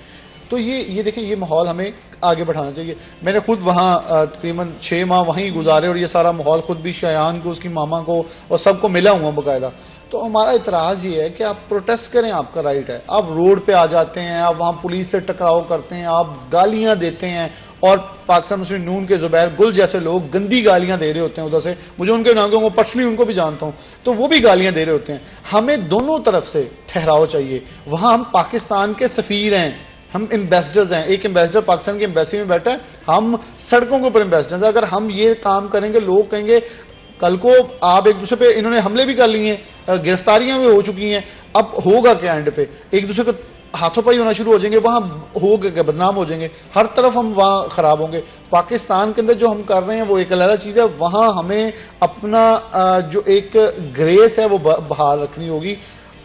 تو یہ دیکھیں یہ ماحول ہمیں آگے بڑھانا چاہیے. میں نے خود وہاں تقریباً 6 ماہ وہیں گزارے اور یہ سارا ماحول خود بھی شایان کو، اس کی ماما کو اور سب کو ملا ہوا باقاعدہ. تو ہمارا اعتراض یہ ہے کہ آپ پروٹیسٹ کریں، آپ کا رائٹ ہے. آپ روڈ پہ آ جاتے ہیں، آپ وہاں پولیس سے ٹکراؤ کرتے ہیں، آپ گالیاں دیتے ہیں، اور پاکستان مسلم نون کے زبیر گل جیسے لوگ گندی گالیاں دے رہے ہوتے ہیں ادھر سے. مجھے ان کے نام کو پرسنلی ان کو بھی جانتا ہوں، تو وہ بھی گالیاں دے رہے ہوتے ہیں. ہمیں دونوں طرف سے ٹھہراؤ چاہیے. وہاں ہم پاکستان کے سفیر ہیں، ہم ایمبیسڈرز ہیں. ایک ایمبیسڈر پاکستان کی ایمبیسی میں بیٹھا ہے, ہم سڑکوں کے اوپر ایمبیسڈرز ہیں. اگر ہم یہ کام کریں گے, لوگ کہیں گے کل کو آپ ایک دوسرے پہ, انہوں نے حملے بھی کر لیے ہیں, گرفتاریاں بھی ہو چکی ہیں, اب ہوگا کیا اینڈ پہ؟ ایک دوسرے کو ہاتھوں پائی ہونا شروع ہو جائیں گے, وہاں ہوگا بدنام ہو جائیں گے, ہر طرف ہم وہاں خراب ہوں گے. پاکستان کے اندر جو ہم کر رہے ہیں وہ ایک علیحدہ چیز ہے, وہاں ہمیں اپنا جو ایک گریس ہے وہ بحال رکھنی ہوگی.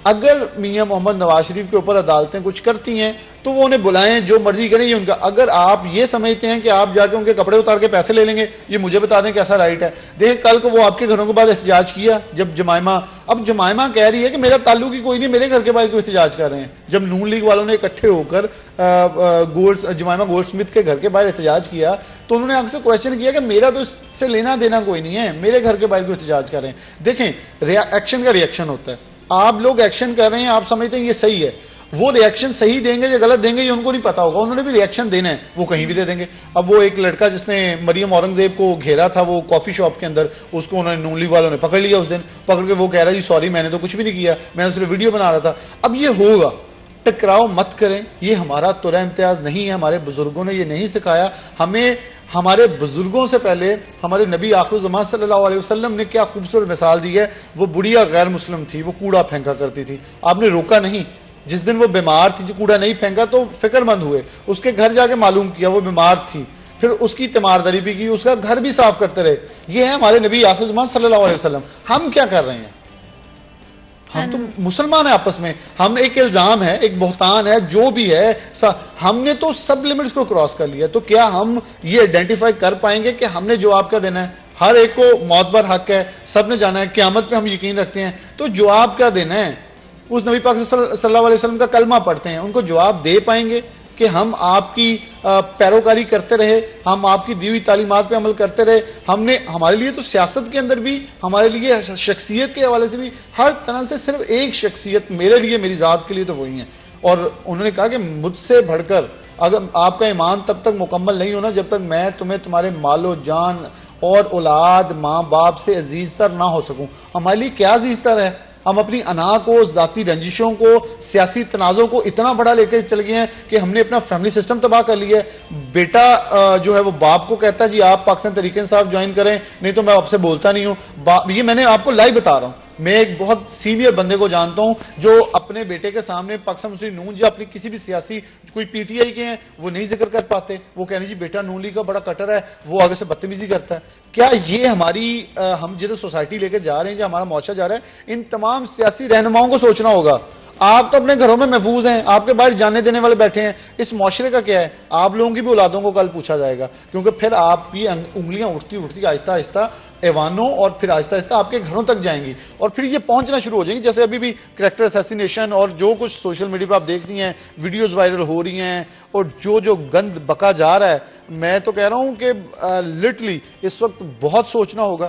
اگر میاں محمد نواز شریف کے اوپر عدالتیں کچھ کرتی ہیں تو وہ انہیں بلائیں, جو مرضی کریں یہ ان کا. اگر آپ یہ سمجھتے ہیں کہ آپ جا کے ان کے کپڑے اتار کے پیسے لے لیں گے, یہ مجھے بتا دیں کیسا رائٹ ہے. دیکھیں کل کو وہ آپ کے گھروں کے بعد احتجاج کیا, جب جمائمہ کہہ رہی ہے کہ میرا تعلق ہی کوئی نہیں, میرے گھر کے باہر کوئی احتجاج کر رہے ہیں. جب نون لیگ والوں نے اکٹھے ہو کر جمائمہ گولڈ سمتھ کے گھر کے باہر احتجاج کیا تو انہوں نے آگے سے کوشچن کیا کہ میرا تو اس سے لینا دینا کوئی نہیں ہے, میرے گھر کے باہر کوئی احتجاج کر رہے ہیں. دیکھیں ایکشن کا ریئیکشن ہوتا ہے, آپ لوگ ایکشن کر رہے ہیں, آپ سمجھتے ہیں یہ صحیح ہے, وہ ریئیکشن صحیح دیں گے یا غلط دیں گے یہ ان کو نہیں پتا ہوگا, انہوں نے بھی ریئیکشن دینا ہے, وہ کہیں بھی دے دیں گے. اب وہ ایک لڑکا جس نے مریم اورنگزیب کو گھیرا تھا وہ کافی شاپ کے اندر, اس کو انہوں نے نون لیگ والوں نے پکڑ لیا اس دن, پکڑ کے وہ کہہ رہا جی سوری میں نے تو کچھ بھی نہیں کیا, میں نے صرف ویڈیو بنا رہا تھا. اب یہ ہوگا, ٹکراؤ مت کریں, یہ ہمارا ترا امتیاز نہیں ہے, ہمارے بزرگوں نے یہ نہیں سکھایا ہمیں. ہمارے بزرگوں سے پہلے ہمارے نبی آخر الزمان صلی اللہ علیہ وسلم نے کیا خوبصورت مثال دی ہے. وہ بڑھیا غیر مسلم تھی, وہ کوڑا پھینکا کرتی تھی, آپ نے روکا نہیں. جس دن وہ بیمار تھی جو کوڑا نہیں پھینکا تو فکر مند ہوئے, اس کے گھر جا کے معلوم کیا وہ بیمار تھی, پھر اس کی تیمارداری بھی کی, اس کا گھر بھی صاف کرتے رہے. یہ ہے ہمارے نبی آخر الزمان صلی اللہ علیہ وسلم. ہم کیا کر رہے ہیں؟ ہم تو مسلمان ہیں آپس میں, ہم ایک الزام ہے, ایک بہتان ہے, جو بھی ہے ہم نے تو سب لمٹس کو کراس کر لیا. تو کیا ہم یہ آئیڈینٹیفائی کر پائیں گے کہ ہم نے جواب کیا دینا ہے؟ ہر ایک کو موت پر حق ہے, سب نے جانا ہے, قیامت پہ ہم یقین رکھتے ہیں, تو جواب کیا دینا ہے؟ اس نبی پاک صلی اللہ علیہ وسلم کا کلمہ پڑھتے ہیں, ان کو جواب دے پائیں گے کہ ہم آپ کی پیروکاری کرتے رہے, ہم آپ کی دی ہوئی تعلیمات پہ عمل کرتے رہے. ہم نے, ہمارے لیے تو سیاست کے اندر بھی, ہمارے لیے شخصیت کے حوالے سے بھی, ہر طرح سے صرف ایک شخصیت میرے لیے, میری ذات کے لیے تو وہی ہیں. اور انہوں نے کہا کہ مجھ سے بڑھ کر اگر آپ کا ایمان تب تک مکمل نہیں ہونا جب تک میں تمہیں تمہارے مال و جان اور اولاد ماں باپ سے عزیز تر نہ ہو سکوں. ہمارے لیے کیا عزیز تر ہے؟ ہم اپنی انا کو, ذاتی رنجشوں کو, سیاسی تنازع کو اتنا بڑا لے کے چل گئے ہیں کہ ہم نے اپنا فیملی سسٹم تباہ کر لیا ہے. بیٹا جو ہے وہ باپ کو کہتا ہے جی آپ پاکستان تحریک انصاف جوائن کریں نہیں تو میں آپ سے بولتا نہیں ہوں. یہ میں نے آپ کو لائیو بتا رہا ہوں. میں ایک بہت سینئر بندے کو جانتا ہوں جو اپنے بیٹے کے سامنے پاکستان مسلم نون یا اپنی کسی بھی سیاسی, کوئی پی ٹی آئی کے ہیں وہ نہیں ذکر کر پاتے, وہ کہنے جی بیٹا نون لیگ کا بڑا کٹر ہے, وہ آگے سے بدتمیزی کرتا ہے. کیا یہ ہماری, ہم جدھر سوسائٹی لے کے جا رہے ہیں, جو ہمارا معاشرہ جا رہا ہے, ان تمام سیاسی رہنماؤں کو سوچنا ہوگا. آپ تو اپنے گھروں میں محفوظ ہیں, آپ کے باہر جانے دینے والے بیٹھے ہیں, اس معاشرے کا کیا ہے؟ آپ لوگوں کی بھی اولادوں کو کل پوچھا جائے گا, کیونکہ پھر آپ کی انگلیاں اٹھتی آہستہ آہستہ ایوانوں اور پھر آہستہ آہستہ آپ کے گھروں تک جائیں گی, اور پھر یہ پہنچنا شروع ہو جائیں گی. جیسے ابھی بھی کریکٹر اسیسینیشن اور جو کچھ سوشل میڈیا پہ آپ دیکھ رہی ہیں, ویڈیوز وائرل ہو رہی ہیں, اور جو گند بکا جا رہا ہے, میں تو کہہ رہا ہوں کہ لٹرلی اس وقت بہت سوچنا ہوگا.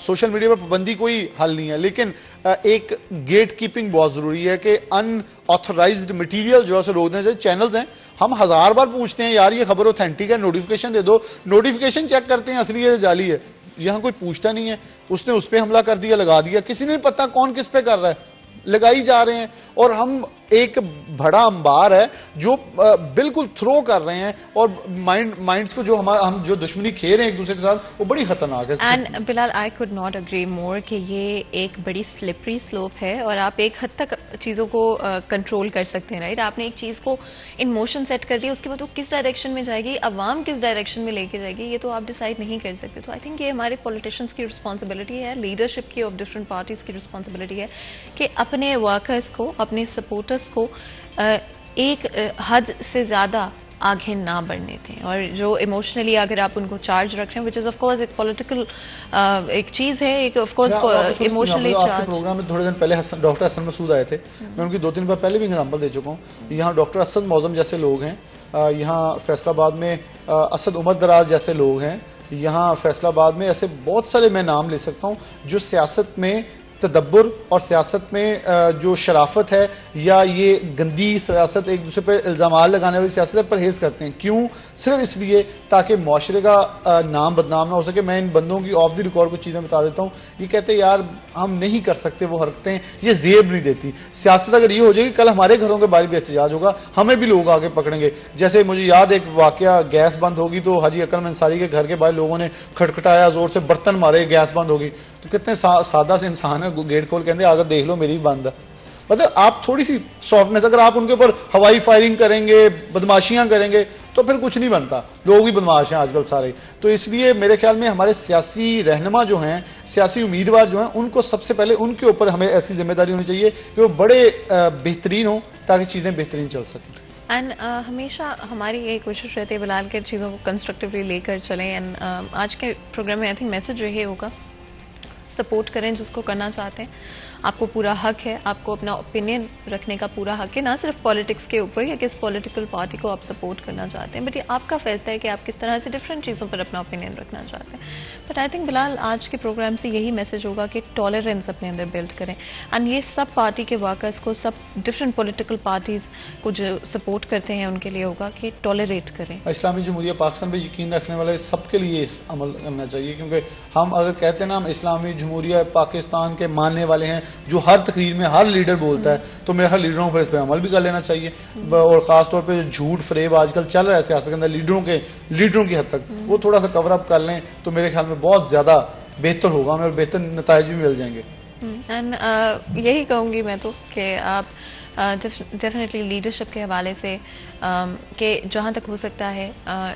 سوشل میڈیا پر پابندی کوئی حل نہیں ہے, لیکن ایک گیٹ کیپنگ بہت ضروری ہے کہ ان آتھورائزڈ مٹیریل جو ہے روکنے سے. چینلز ہیں, ہم 1000 بار پوچھتے ہیں یار یہ خبر اوتھینٹک ہے, نوٹیفیکیشن دے دو, نوٹیفیکیشن چیک کرتے ہیں اصلی ہے جعلی ہے, یہاں کوئی پوچھتا نہیں ہے. اس نے اس پہ حملہ کر دیا, لگا دیا, کسی نے نہیں پتا کون کس پہ کر رہا ہے, لگائی جا رہے ہیں. اور ہم ایک بڑا انبار ہے جو بالکل تھرو کر رہے ہیں, اور مائنڈز کو جو ہم جو دشمنی کھیل رہے ہیں ایک دوسرے کے ساتھ, وہ بڑی خطرناک ہے. And Bilal, I could not agree more کہ یہ ایک بڑی سلپری سلوپ ہے, اور آپ ایک حد تک چیزوں کو کنٹرول کر سکتے ہیں, رائٹ. آپ نے ایک چیز کو ان موشن سیٹ کر دیا, اس کے بعد وہ کس ڈائریکشن میں جائے گی, عوام کس ڈائریکشن میں لے کے جائے گی, یہ تو آپ ڈیسائیڈ نہیں کر سکتے. تو آئی تھنک یہ ہمارے پولیٹیشنس کی رسپانسبلٹی ہے, لیڈرشپ کی آف ڈفرنٹ پارٹیز کی رسپانسبلٹی ہے کہ اپنے ورکرز کو, اپنے سپورٹرز کو ایک حد سے زیادہ آگے نہ بڑھنے تھے. اور جو ایموشنلی اگر آپ ان کو چارج رکھ رہے ہیں, وچ از آف کورس ایک پولیٹیکل ایک چیز ہے, ایک of course emotionally charge. Programme میں تھوڑے دن پہلے ڈاکٹر حسن مسعود آئے تھے, میں ان کی 2-3 بار پہلے بھی ایگزامپل دے چکا ہوں. یہاں ڈاکٹر اسد معظم جیسے لوگ ہیں, یہاں فیصل آباد میں اسد عمر دراز جیسے لوگ ہیں, یہاں فیصل آباد میں ایسے بہت سارے میں نام لے سکتا ہوں جو سیاست میں تدبر اور سیاست میں جو شرافت ہے یا یہ گندی سیاست ایک دوسرے پہ الزامات لگانے والی سیاست ہے پرہیز کرتے ہیں. کیوں؟ صرف اس لیے تاکہ معاشرے کا نام بدنام نہ ہو سکے. میں ان بندوں کی آف دی ریکارڈ کچھ چیزیں بتا دیتا ہوں. یہ کہتے ہیں یار ہم نہیں کر سکتے وہ حرکتیں, یہ زیب نہیں دیتی. سیاست اگر یہ ہو جائے گی کل ہمارے گھروں کے بارے بھی احتجاج ہوگا, ہمیں بھی لوگ آگے پکڑیں گے. جیسے مجھے یاد ایک واقعہ, گیس بند ہوگی تو حاجی اکرم انصاری کے گھر کے باہر لوگوں نے کھٹکھٹایا, زور سے برتن مارے, گیس بند ہوگی. تو کتنے سادہ سے انسان ہے, گیٹ کھول کہتے ہیں اگر دیکھ لو میری بھی بند ہے. مطلب آپ تھوڑی سی سافٹنس, اگر آپ ان کے اوپر ہوائی فائرنگ کریں گے, بدماشیاں کریں گے تو پھر کچھ نہیں بنتا. لوگ بھی بدماش ہیں آج کل سارے. تو اس لیے میرے خیال میں ہمارے سیاسی رہنما جو ہیں, سیاسی امیدوار جو ہیں, ان کو سب سے پہلے ان کے اوپر ہمیں ایسی ذمہ داری ہونی چاہیے کہ وہ بڑے بہترین ہوں تاکہ چیزیں بہترین چل سکیں. اینڈ ہمیشہ ہماری یہ کوشش رہتی ہے بلال کے چیزوں کو کنسٹرکٹیولی لے کر چلیں. اینڈ آج کے پروگرام میں آئی تھنک میسج یہی ہوگا, سپورٹ کریں جس کو کرنا چاہتے ہیں. آپ کو پورا حق ہے, آپ کو اپنا اوپینین رکھنے کا پورا حق ہے, نہ صرف پالیٹکس کے اوپر یا کس پولیٹیکل پارٹی کو آپ سپورٹ کرنا چاہتے ہیں, بٹ یہ آپ کا فیصلہ ہے کہ آپ کس طرح سے ڈفرینٹ چیزوں پر اپنا اوپینین رکھنا چاہتے ہیں. بٹ آئی تھنک بلال آج کے پروگرام سے یہی میسج ہوگا کہ ٹالرنس اپنے اندر بلڈ کریں. اینڈ یہ سب پارٹی کے ورکرز کو, سب ڈفرینٹ پولیٹیکل پارٹیز کو جو سپورٹ کرتے ہیں ان کے لیے ہوگا کہ ٹالریٹ کریں. اسلامی جمہوریہ پاکستان پہ یقین رکھنے والے سب کے لیے عمل کرنا چاہیے, کیونکہ ہم اگر کہتے ہیں نا ہم اسلامی جمہوریہ پاکستان کے ماننے والے ہیں, جو ہر تقریر میں ہر لیڈر بولتا ہے, تو میرے ہر لیڈروں پر اس پہ عمل بھی کر لینا چاہیے. اور خاص طور پہ جو جھوٹ فریب آج کل چل رہا ہے سیاست کے اندر لیڈروں کی حد تک, وہ تھوڑا سا کور اپ کر لیں تو میرے خیال میں بہت زیادہ بہتر ہوگا ہمیں, اور بہتر نتائج بھی مل جائیں گے. اینڈ یہی کہوں گی میں تو کہ آپ ڈیفینیٹلی لیڈرشپ کے حوالے سے کہ جہاں تک ہو سکتا ہے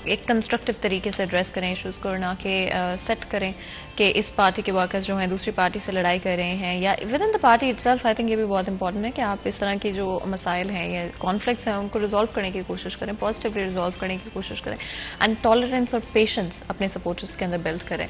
ایک کنسٹرکٹیو طریقے سے ایڈریس کریں ایشوز کو, اور نہ کہ سیٹ کریں کہ اس پارٹی کے ورکرز جو ہیں دوسری پارٹی سے لڑائی کر رہے ہیں یا with in the party it self. I think یہ بھی بہت امپورٹنٹ ہے کہ آپ اس طرح کے جو مسائل ہیں یا کانفلکٹس ہیں ان کو ریزالو کرنے کی کوشش کریں, پازیٹیولی ریزالو کرنے کی کوشش کریں. اینڈ ٹالرنس اور پیشنس اپنے سپورٹرز کے اندر بلڈ کریں,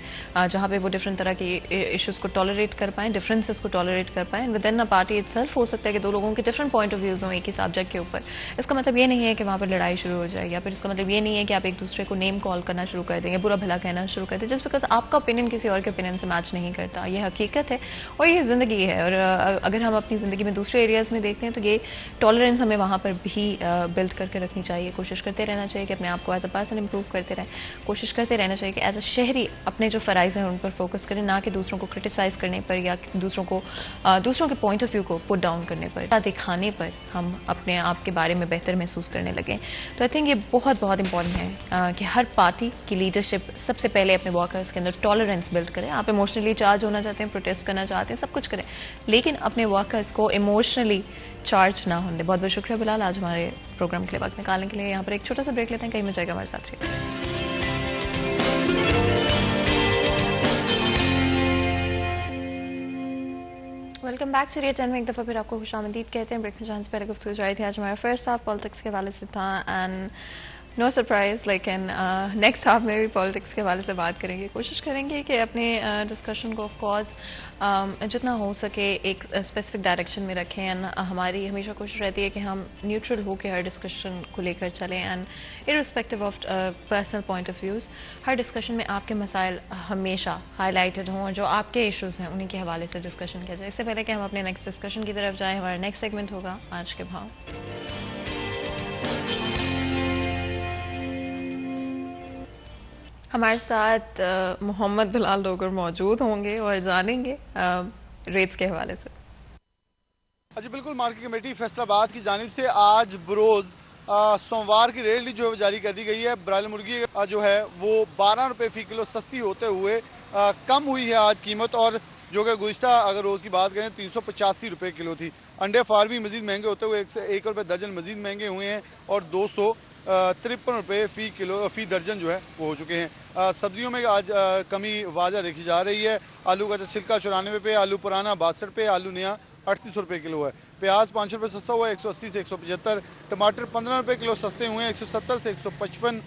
جہاں پہ وہ ڈفرینٹ طرح کی ایشوز کو ٹالریٹ کر پائیں, ڈفرینسز کو ٹالریٹ کر پائیں. With in a party itself ہو سکتا ہے کہ دو لوگوں کے ڈفرینٹ پوائنٹ آف ویوز ہوں ایک ہی سبجیکٹ کے اوپر. اس کا مطلب یہ نہیں ہے کہ وہاں پر لڑائی شروع ہو جائے, یا پھر اس کا مطلب یہ نہیں ہے کہ آپ ایک دوسرے کو نیم کال کرنا شروع کر دیں گے, برا بھلا کہنا شروع کر دیں جسٹ بیکاز آپ کا اوپینین کسی اور کے اوپینین سے میچ نہیں کرتا. یہ حقیقت ہے اور یہ زندگی ہے. اور اگر ہم اپنی زندگی میں دوسرے ایریاز میں دیکھتے ہیں تو یہ ٹالرنس ہمیں وہاں پر بھی بلڈ کر کے رکھنی چاہیے. کوشش کرتے رہنا چاہیے کہ اپنے آپ کو ایز اے پرسن امپروو کرتے رہیں. کوشش کرتے رہنا چاہیے کہ ایز اے شہری اپنے جو فرائض ہیں ان پر فوکس کریں, نہ کہ دوسروں کو کرٹیسائز کرنے پر یا دوسروں کے پوائنٹ آف ویو کو پٹ ڈاؤن کرنے پر, دکھانے پر ہم اپنے آپ کے بارے میں بہتر محسوس کرنے لگیں. تو آئی تھنک یہ بہت بہت امپورٹنٹ ہے کہ ہر پارٹی کی لیڈرشپ سب سے پہلے اپنے ورکرز کے اندر ٹالرنس بلڈ کرے. آپ ایموشنلی چارج ہونا چاہتے ہیں, پروٹیسٹ کرنا چاہتے ہیں, سب کچھ کریں, لیکن اپنے ورکرز کو ایموشنلی چارج نہ ہونے دیں. بہت بہت شکریہ بلال آج ہمارے پروگرام کے لیے وقت نکالنے کے لیے. یہاں پر ایک چھوٹا سا بریک لیتے ہیں, کہیں میں جائے گا ہمارے ساتھ رہیے. Welcome back. سیریل چینل میں ایک دفعہ پھر آپ کو خوش آمدید کہتے ہیں. بریک میں جانے سے پہلے گفتگو جاری تھی. آج ہمارا فرسٹ ہاف پالیٹکس کے حوالے سے تھا, اینڈ نو سرپرائز لیکن نیکسٹ ہاف میں بھی پالیٹکس کے حوالے سے بات کریں گے. کوشش کریں گے کہ اپنے ڈسکشن کو آف کورس جتنا ہو سکے ایک اسپیسیفک ڈائریکشن میں رکھیں. اینڈ ہماری ہمیشہ کوشش رہتی ہے کہ ہم نیوٹرل ہو کے ہر ڈسکشن کو لے کر چلیں, and irrespective of personal point of views ہر ڈسکشن میں آپ کے مسائل ہمیشہ ہائی لائٹڈ ہوں, اور جو آپ کے ایشوز ہیں انہیں کے حوالے سے ڈسکشن کیا جائے. اس سے پہلے کہ ہم اپنے نیکسٹ ڈسکشن کی طرف جائیں, ہمارا نیکسٹ سیگمنٹ ہوگا آج کے بھاؤ. ہمارے ساتھ محمد بلال ڈوگر موجود ہوں گے اور جانیں گے ریٹس کے حوالے سے. جی بالکل, مارکیٹ کمیٹی فیصل آباد کی جانب سے آج بروز سوموار کی ریٹ جو جاری کر دی گئی ہے. برائل مرغی جو ہے وہ 12 روپے فی کلو سستی ہوتے ہوئے کم ہوئی ہے آج قیمت, اور جو کہ گزشتہ اگر روز کی بات کریں 385 روپے کلو تھی. انڈے فارمی مزید مہنگے ہوتے ہوئے 1 روپے درجن مزید مہنگے ہوئے ہیں, اور 253 روپے فی درجن جو ہے وہ ہو چکے ہیں. سبزیوں میں آج کمی واضح دیکھی جا رہی ہے. آلو کا چھلکا 94 روپے, آلو پرانا 62 روپے, آلو نیا 38 روپے کلو ہے. پیاز 5 روپے سستا ہوا ہے 180 سے 175. ٹماٹر 15 روپے کلو سستے ہوئے ہیں 170 سے 155.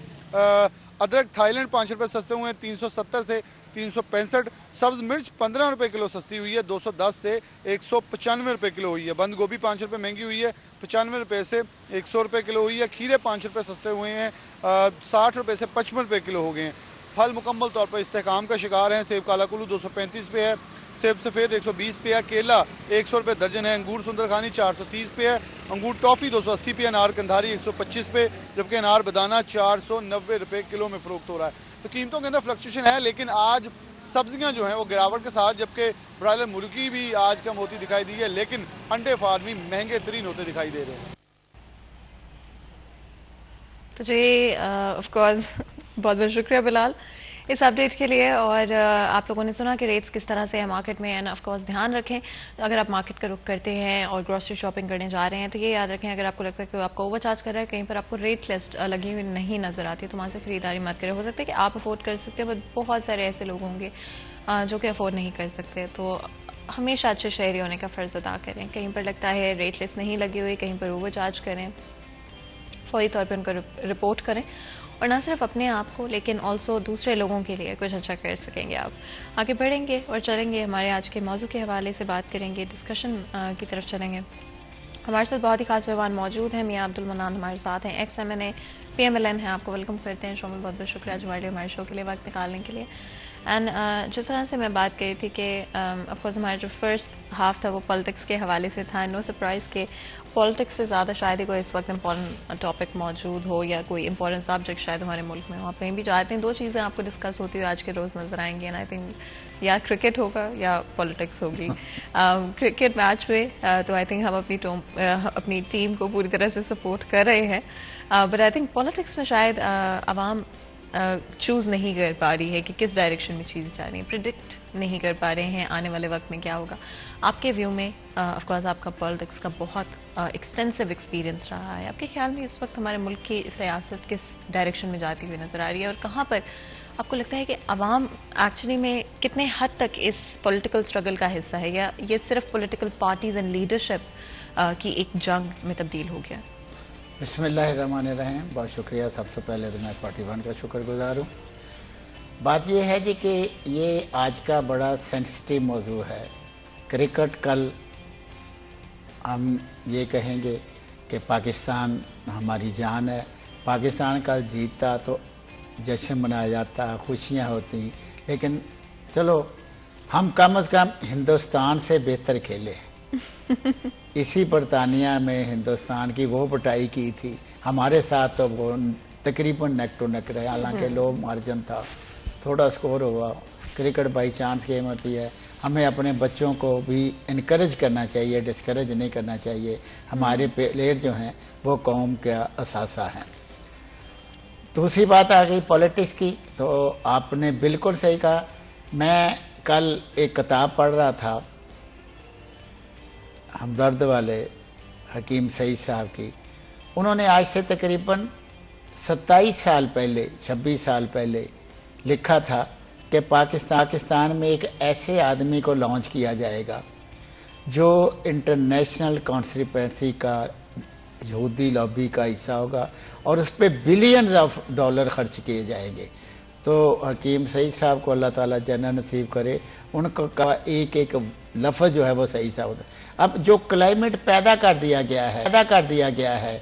ادرک تھائی لینڈ 5 روپے سستے ہوئے ہیں 370 سے 365. سبز مرچ 15 روپے کلو سستی ہوئی ہے 210 سے 195 روپے کلو ہوئی ہے. بند گوبھی 5 روپے مہنگی ہوئی ہے 95 روپے سے 100 روپے کلو ہوئی ہے. کھیرے 5 روپے سستے ہوئے ہیں 60 روپے سے 55 روپے کلو ہو گئے ہیں. پھل مکمل طور پر استحکام کا شکار ہیں. سیب کالا کلو 235 پہ ہے، سیب سفید 120 پہ ہے، کیلا 100 روپے درجن ہے، انگور سندرخانی 430 پہ ہے، انگور ٹافی 280 پہ ہے، انار کندھاری 125 پہ، جبکہ انار بدانا 490 روپے کلو میں فروخت ہو رہا ہے. تو قیمتوں کے اندر فلکچویشن ہے، لیکن آج سبزیاں جو ہیں وہ گراوٹ کے ساتھ، جبکہ برائلر مرغی بھی آج کم ہوتی دکھائی دی ہے، لیکن انڈے فارمی مہنگے ترین ہوتے دکھائی دے رہے ہیں. تو جی آف کورس بہت بہت شکریہ بلال اس اپ ڈیٹ کے لیے. اور آپ لوگوں نے سنا کہ ریٹس کس طرح سے ہے مارکیٹ میں. اینڈ آف کورس دھیان رکھیں اگر آپ مارکیٹ کا رخ کرتے ہیں اور گروسری شاپنگ کرنے جا رہے ہیں تو یہ یاد رکھیں اگر آپ کو لگتا ہے کہ آپ کو اوور چارج کر رہا ہے، کہیں پر آپ کو ریٹ لسٹ لگی ہوئی نہیں نظر آتی تو وہاں سے خریداری مت کریں. ہو سکتا ہے کہ آپ افورڈ کر سکتے ہیں، بٹ بہت سارے ایسے لوگ ہوں گے جو کہ افورڈ نہیں کر سکتے. تو ہمیشہ اچھے شہری ہونے کا فرض ادا کریں. کہیں پر لگتا ہے ریٹ لسٹ نہیں لگی ہوئی، کہیں پر اوور چارج کریں، فوری طور پہ ان کو رپورٹ کریں. اور نہ صرف اپنے آپ کو لیکن آلسو دوسرے لوگوں کے لیے کچھ اچھا کر سکیں گے. آپ آگے بڑھیں گے اور چلیں گے ہمارے آج کے موضوع کے حوالے سے بات کریں گے، ڈسکشن کی طرف چلیں گے. ہمارے ساتھ بہت ہی خاص مہمان موجود ہیں. میاں عبدالمنان ہمارے ساتھ ہیں، ایکس MNA PMLN ہیں. آپ کو ویلکم کرتے ہیں شو میں. بہت بہت شکریہ ہمارے شو کے لیے وقت نکالنے کے لیے. اینڈ جس طرح سے میں بات کری تھی کہ آف کورس ہمارا جو فرسٹ ہاف تھا وہ پالیٹکس کے حوالے سے تھا. نو سرپرائز کہ پالیٹکس سے زیادہ شاید ہی کوئی اس وقت امپورٹنٹ ٹاپک موجود ہو یا کوئی امپورٹنٹ سبجیکٹ شاید ہمارے ملک میں ہو. آپ کہیں بھی جاتے ہیں دو چیزیں آپ کو ڈسکس ہوتی ہوئی آج کے روز نظر آئیں گی. اینڈ آئی تھنک یا کرکٹ ہوگا یا پالیٹکس ہوگی. کرکٹ میچ میں تو آئی تھنک ہم اپنی ٹیم کو پوری طرح سے سپورٹ کر رہے ہیں، بٹ آئی تھنک پالیٹکس میں شاید عوام چوز نہیں کر پا رہی ہے کہ کس ڈائریکشن میں چیز جا رہی ہے، پریڈکٹ نہیں کر پا رہے ہیں آنے والے وقت میں کیا ہوگا. آپ کے ویو میں آف کورس آپ کا پالیٹکس کا بہت ایکسٹینسو ایکسپیرینس رہا ہے، آپ کے خیال میں اس وقت ہمارے ملک کی سیاست کس ڈائریکشن میں جاتی ہوئی نظر آ رہی ہے اور کہاں پر آپ کو لگتا ہے کہ عوام ایکچولی میں کتنے حد تک اس پولیٹیکل اسٹرگل کا حصہ ہے یا یہ صرف پولیٹیکل پارٹیز اینڈ لیڈرشپ کی ایک جنگ میں تبدیل ہو گیا؟ بسم اللہ الرحمن الرحیم. بہت شکریہ. سب سے پہلے تو میں پارٹی ون کا شکر گزار ہوں. بات یہ ہے جی کہ یہ آج کا بڑا سینسٹیو موضوع ہے. کرکٹ کل ہم یہ کہیں گے کہ پاکستان ہماری جان ہے، پاکستان کا جیتا تو جشن منایا جاتا، خوشیاں ہوتی، لیکن چلو ہم کم از کم ہندوستان سے بہتر کھیلے. اسی برطانیہ میں ہندوستان کی وہ پٹائی کی تھی، ہمارے ساتھ تو وہ تقریباً نیک ٹو نیک رہے، حالانکہ لو مارجن تھا، تھوڑا سکور ہوا. کرکٹ بائی چانس گیم ہوتی ہے. ہمیں اپنے بچوں کو بھی انکریج کرنا چاہیے، ڈسکریج نہیں کرنا چاہیے. ہمارے پلیئر جو ہیں وہ قوم کا اثاثہ ہیں. دوسری بات آ گئی پالیٹکس کی، تو آپ نے بالکل صحیح کہا. میں کل ایک کتاب پڑھ رہا تھا ہمدرد والے حکیم سعید صاحب کی. انہوں نے آج سے تقریباً 27 سال پہلے 26 سال پہلے لکھا تھا کہ پاکستان میں ایک ایسے آدمی کو لانچ کیا جائے گا جو انٹرنیشنل کانسپریسی کا یہودی لابی کا حصہ ہوگا اور اس پہ بلینز آف ڈالر خرچ کیے جائیں گے. تو حکیم سعید صاحب کو اللہ تعالیٰ جنت نصیب کرے. ان کا ایک ایک لفظ جو ہے وہ صحیح صاحب ہوتا ہے. اب جو کلائمیٹ پیدا کر دیا گیا ہے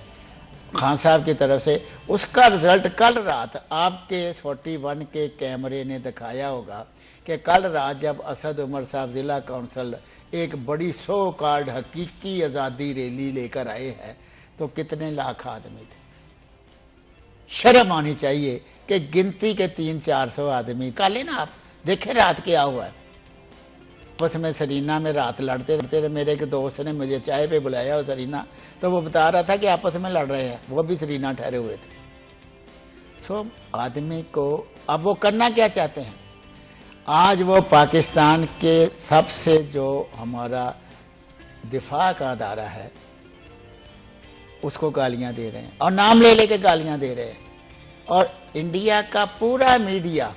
خان صاحب کی طرف سے، اس کا رزلٹ کل رات آپ کے 41 کے کیمرے نے دکھایا ہوگا کہ کل رات جب اسد عمر صاحب ضلع کونسل ایک بڑی سو کارڈ حقیقی آزادی ریلی لے کر آئے ہیں تو کتنے لاکھ آدمی تھے. شرم آنی چاہیے کہ گنتی کے 300-400 آدمی. کالے نا آپ دیکھیں رات کیا ہوا ہے. بس میں سرینا میں رات لڑتے رہے. میرے ایک دوست نے مجھے چائے پہ بلایا سرینا، تو وہ بتا رہا تھا کہ آپس میں لڑ رہے ہیں، وہ بھی سرینا ٹھہرے ہوئے تھے. سو آدمی کو اب وہ کرنا کیا چاہتے ہیں؟ آج وہ پاکستان کے سب سے جو ہمارا دفاع کا ادارہ ہے اس کو گالیاں دے رہے ہیں اور نام لے کے گالیاں دے رہے ہیں. اور انڈیا کا پورا میڈیا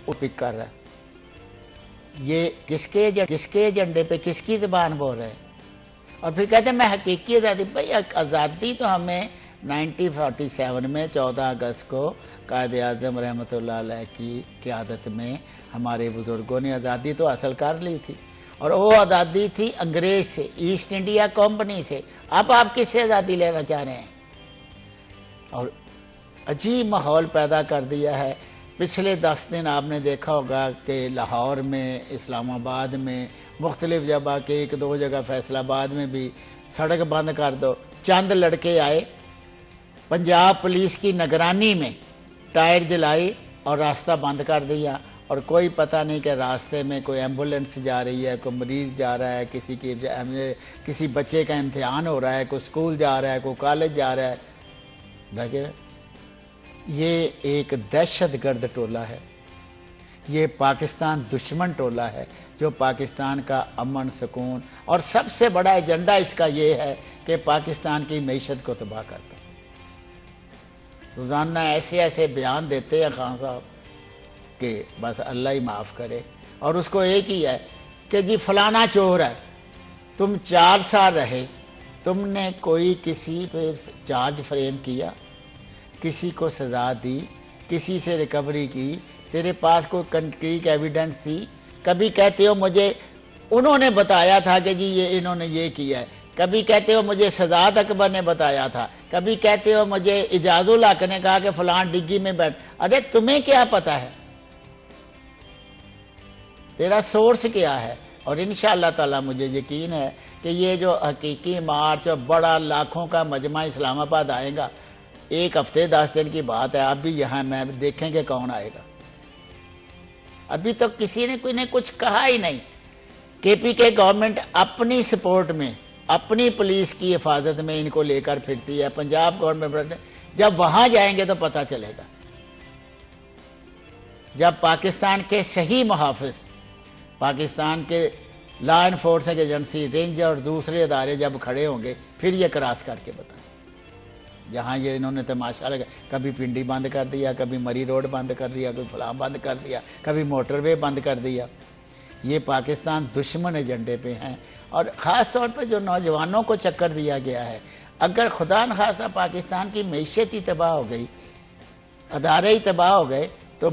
وہ پک کر رہا ہے. یہ کس کے ایجنڈے پہ کس کی زبان بول رہے ہیں؟ اور پھر کہتے ہیں میں حقیقی آزادی. بھائی آزادی تو ہمیں 1947 میں 14 اگست کو قائد اعظم رحمۃ اللہ علیہ کی قیادت میں ہمارے بزرگوں نے آزادی تو حاصل کر لی تھی، اور وہ آزادی تھی انگریز سے، ایسٹ انڈیا کمپنی سے. اب آپ کس سے آزادی لینا چاہ رہے ہیں؟ اور عجیب ماحول پیدا کر دیا ہے. پچھلے 10 دن آپ نے دیکھا ہوگا کہ لاہور میں، اسلام آباد میں، مختلف جگہ کے 1-2 جگہ فیصل آباد میں بھی سڑک بند کر دو. چند لڑکے آئے، پنجاب پولیس کی نگرانی میں ٹائر جلائی اور راستہ بند کر دیا، اور کوئی پتہ نہیں کہ راستے میں کوئی ایمبولینس جا رہی ہے، کوئی مریض جا رہا ہے، کسی بچے کا امتحان ہو رہا ہے، کوئی اسکول جا رہا ہے، کوئی کالج جا رہا ہے. دیکھیں، یہ ایک دہشت گرد ٹولہ ہے، یہ پاکستان دشمن ٹولہ ہے جو پاکستان کا امن، سکون، اور سب سے بڑا ایجنڈا اس کا یہ ہے کہ پاکستان کی معیشت کو تباہ کرتا ہے. روزانہ ایسے ایسے بیان دیتے ہیں خان صاحب کہ بس اللہ ہی معاف کرے. اور اس کو ایک ہی ہے کہ جی فلانا چور ہے. تم 4 سال رہے، تم نے کوئی کسی پہ چارج فریم کیا، کسی کو سزا دی، کسی سے ریکوری کی، تیرے پاس کوئی کنکریٹ ایویڈنس تھی؟ کبھی کہتے ہو مجھے انہوں نے بتایا تھا کہ جی یہ انہوں نے یہ کیا ہے، کبھی کہتے ہو مجھے سجاد اکبر نے بتایا تھا، کبھی کہتے ہو مجھے اعجاز الحق نے کہا کہ فلان ڈگی میں بیٹھ. ارے تمہیں کیا پتا ہے؟ تیرا سورس کیا ہے؟ اور انشاءاللہ تعالی مجھے یقین ہے کہ یہ جو حقیقی مارچ اور بڑا لاکھوں کا مجمع اسلام آباد آئے گا، 1 ہفتے 10 دن کی بات ہے. آپ بھی یہاں میں دیکھیں کہ کون آئے گا. ابھی تو کسی نے کوئی نے کچھ کہا ہی نہیں. کے پی کے گورنمنٹ اپنی سپورٹ میں، اپنی پولیس کی حفاظت میں ان کو لے کر پھرتی ہے. پنجاب گورنمنٹ جب وہاں جائیں گے تو پتہ چلے گا. جب پاکستان کے صحیح محافظ، پاکستان کے لا انفورسنگ ایجنسی، رینج اور دوسرے ادارے جب کھڑے ہوں گے، پھر یہ کراس کر کے بتائیں. جہاں یہ انہوں نے تماشا لگا، کبھی پنڈی بند کر دیا، کبھی مری روڈ بند کر دیا، کبھی فلاں بند کر دیا، کبھی موٹر وے بند کر دیا. یہ پاکستان دشمن ایجنڈے پہ ہیں. اور خاص طور پہ جو نوجوانوں کو چکر دیا گیا ہے، اگر خدا نخواستہ پاکستان کی معیشت ہی تباہ ہو گئی، ادارے ہی تباہ ہو گئے، تو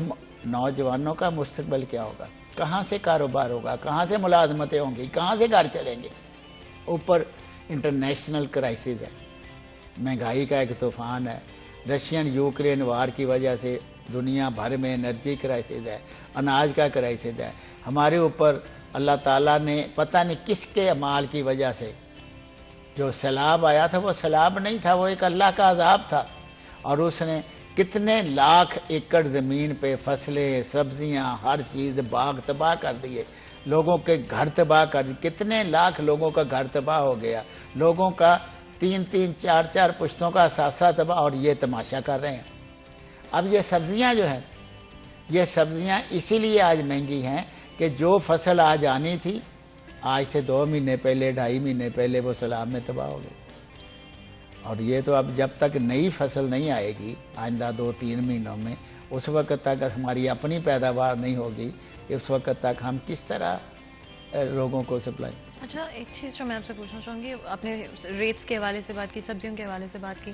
نوجوانوں کا مستقبل کیا ہوگا؟ کہاں سے کاروبار ہوگا؟ کہاں سے ملازمتیں ہوں گی؟ کہاں سے گھر چلیں گے؟ اوپر انٹرنیشنل کرائسس ہے، مہنگائی کا ایک طوفان ہے، رشین یوکرین وار کی وجہ سے دنیا بھر میں انرجی کرائسس ہے، اناج کا کرائسس ہے. ہمارے اوپر اللہ تعالیٰ نے پتہ نہیں کس کے اعمال کی وجہ سے جو سیلاب آیا تھا، وہ سیلاب نہیں تھا، وہ ایک اللہ کا عذاب تھا. اور اس نے کتنے لاکھ ایکڑ زمین پہ فصلیں، سبزیاں، ہر چیز، باغ تباہ کر دیے، لوگوں کے گھر تباہ کر دیے. کتنے لاکھ لوگوں کا گھر تباہ ہو گیا، لوگوں کا 3-3 4-4 پشتوں کا اثاثہ تباہ، اور یہ تماشا کر رہے ہیں. اب یہ سبزیاں جو ہیں، یہ سبزیاں اسی لیے آج مہنگی ہیں کہ جو فصل آج آنی تھی، آج سے 2 مہینے پہلے، 2.5 مہینے پہلے وہ سیلاب میں تباہ ہو گئی. اور یہ تو اب جب تک نئی فصل نہیں آئے گی آئندہ 2-3 مہینوں میں، اس وقت تک ہماری اپنی پیداوار نہیں ہوگی، اس وقت تک ہم کس طرح لوگوں کو سپلائی. اچھا، ایک چیز جو میں آپ سے پوچھنا چاہوں گی، آپ نے ریٹس کے حوالے سے بات کی، سبزیوں کے حوالے سے بات کی.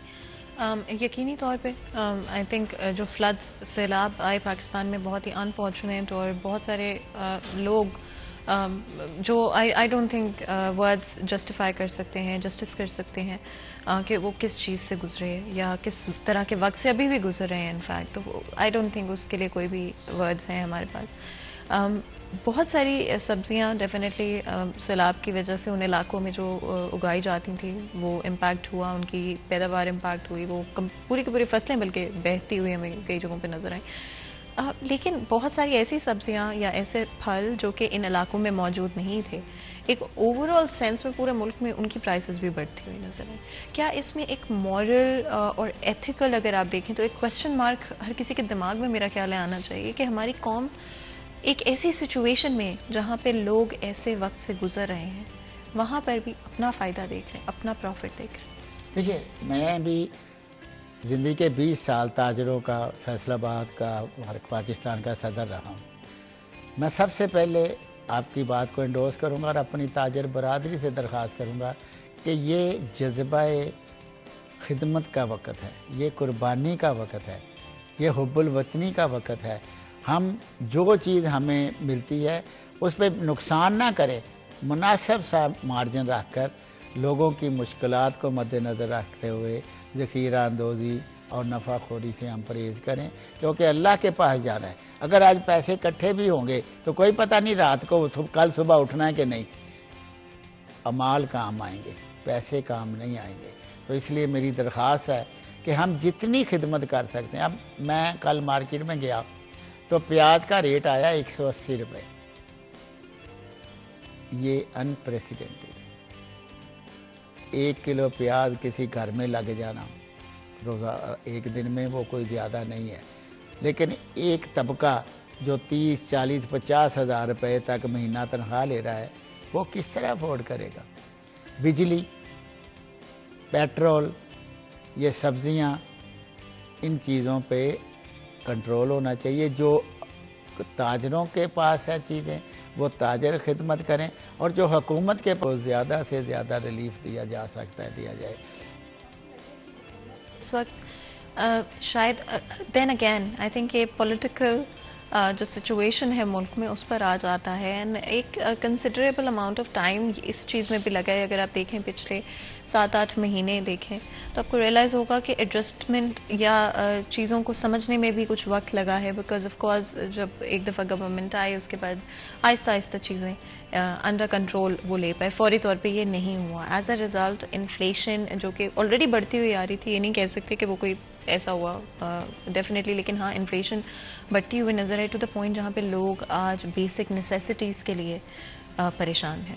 یقینی طور پہ آئی تھنک جو فلڈز، سیلاب آئے پاکستان میں، بہت ہی انفارچونیٹ، اور بہت سارے لوگ جو I don't think words justify کر سکتے ہیں، جسٹس کر سکتے ہیں کہ وہ کس چیز سے گزرے یا کس طرح کے وقت سے ابھی بھی گزر رہے ہیں. انفیکٹ تو آئی ڈونٹ تھنک اس کے لیے کوئی بھی ورڈز ہیں ہمارے پاس. بہت ساری سبزیاں ڈیفینیٹلی سیلاب کی وجہ سے ان علاقوں میں جو اگائی جاتی تھیں وہ امپیکٹ ہوا، ان کی پیداوار امپیکٹ ہوئی، وہ پوری کی پوری فصلیں بلکہ بہتی ہوئی ہمیں کئی جگہوں پہ نظر آئیں. لیکن بہت ساری ایسی سبزیاں یا ایسے پھل جو کہ ان علاقوں میں موجود نہیں تھے، ایک اوور آل سینس میں پورے ملک میں ان کی پرائسز بھی بڑھتی ہوئی نظر آئیں. کیا اس میں ایک مورل اور ایتھیکل اگر آپ دیکھیں تو ایک کوشچن مارک ہر کسی کے دماغ میں میرا خیال ہے آنا چاہیے کہ ہماری قوم ایک ایسی سچویشن میں جہاں پہ لوگ ایسے وقت سے گزر رہے ہیں، وہاں پر بھی اپنا فائدہ دیکھ رہے ہیں، اپنا پروفٹ دیکھ رہے ہیں. دیکھیے، میں بھی زندگی کے 20 سال تاجروں کا، فیصل آباد کا، پاکستان کا صدر رہا ہوں. میں سب سے پہلے آپ کی بات کو انڈورس کروں گا اور اپنی تاجر برادری سے درخواست کروں گا کہ یہ جذبہ خدمت کا وقت ہے، یہ قربانی کا وقت ہے، یہ حب الوطنی کا وقت ہے. ہم جو چیز ہمیں ملتی ہے اس پہ نقصان نہ کریں، مناسب سا مارجن رکھ کر لوگوں کی مشکلات کو مد نظر رکھتے ہوئے ذخیرہ اندوزی اور نفع خوری سے ہم پرہیز کریں، کیونکہ اللہ کے پاس جانا ہے. اگر آج پیسے اکٹھے بھی ہوں گے تو کوئی پتہ نہیں رات کو کل صبح اٹھنا ہے کہ نہیں. اعمال کام آئیں گے، پیسے کام نہیں آئیں گے. تو اس لیے میری درخواست ہے کہ ہم جتنی خدمت کر سکتے ہیں. اب میں کل مارکیٹ میں گیا تو پیاز کا ریٹ آیا 180 روپے. یہ انپریسیڈنٹڈ ہے. 1 کلو پیاز کسی گھر میں لگ جانا روزہ ایک دن میں وہ کوئی زیادہ نہیں ہے، لیکن ایک طبقہ جو 30 40 50 ہزار روپے تک مہینہ تنخواہ لے رہا ہے وہ کس طرح افورڈ کرے گا؟ بجلی، پیٹرول، یہ سبزیاں، ان چیزوں پہ کنٹرول ہونا چاہیے. جو تاجروں کے پاس ہے چیزیں وہ تاجر خدمت کریں، اور جو حکومت کے پاس زیادہ سے زیادہ ریلیف دیا جا سکتا ہے دیا جائے. اس وقت شاید دین اگین آئی تھنک یہ پولیٹیکل جو سچویشن ہے ملک میں اس پر آ جاتا ہے. اینڈ ایک کنسیڈریبل اماؤنٹ آف ٹائم اس چیز میں بھی لگا ہے. اگر آپ دیکھیں پچھلے 7-8 مہینے دیکھیں تو آپ کو ریئلائز ہوگا کہ ایڈجسٹمنٹ یا چیزوں کو سمجھنے میں بھی کچھ وقت لگا ہے. بیکاز آف کورس جب ایک دفعہ گورنمنٹ آئی اس کے بعد آہستہ آہستہ چیزیں انڈر کنٹرول وہ لے پائے. فوری طور پہ یہ نہیں ہوا. ایز اے ریزلٹ انفلیشن جو کہ آلریڈی بڑھتی ہوئی آ رہی تھی، یہ نہیں کہہ سکتے کہ وہ کوئی ایسا ہوا ڈیفینیٹلی، لیکن ہاں انفلیشن بڑھتی ہوئی نظر آئی ٹو دا پوائنٹ جہاں پہ لوگ آج بیسک نیسیسٹیز کے لیے پریشان ہیں.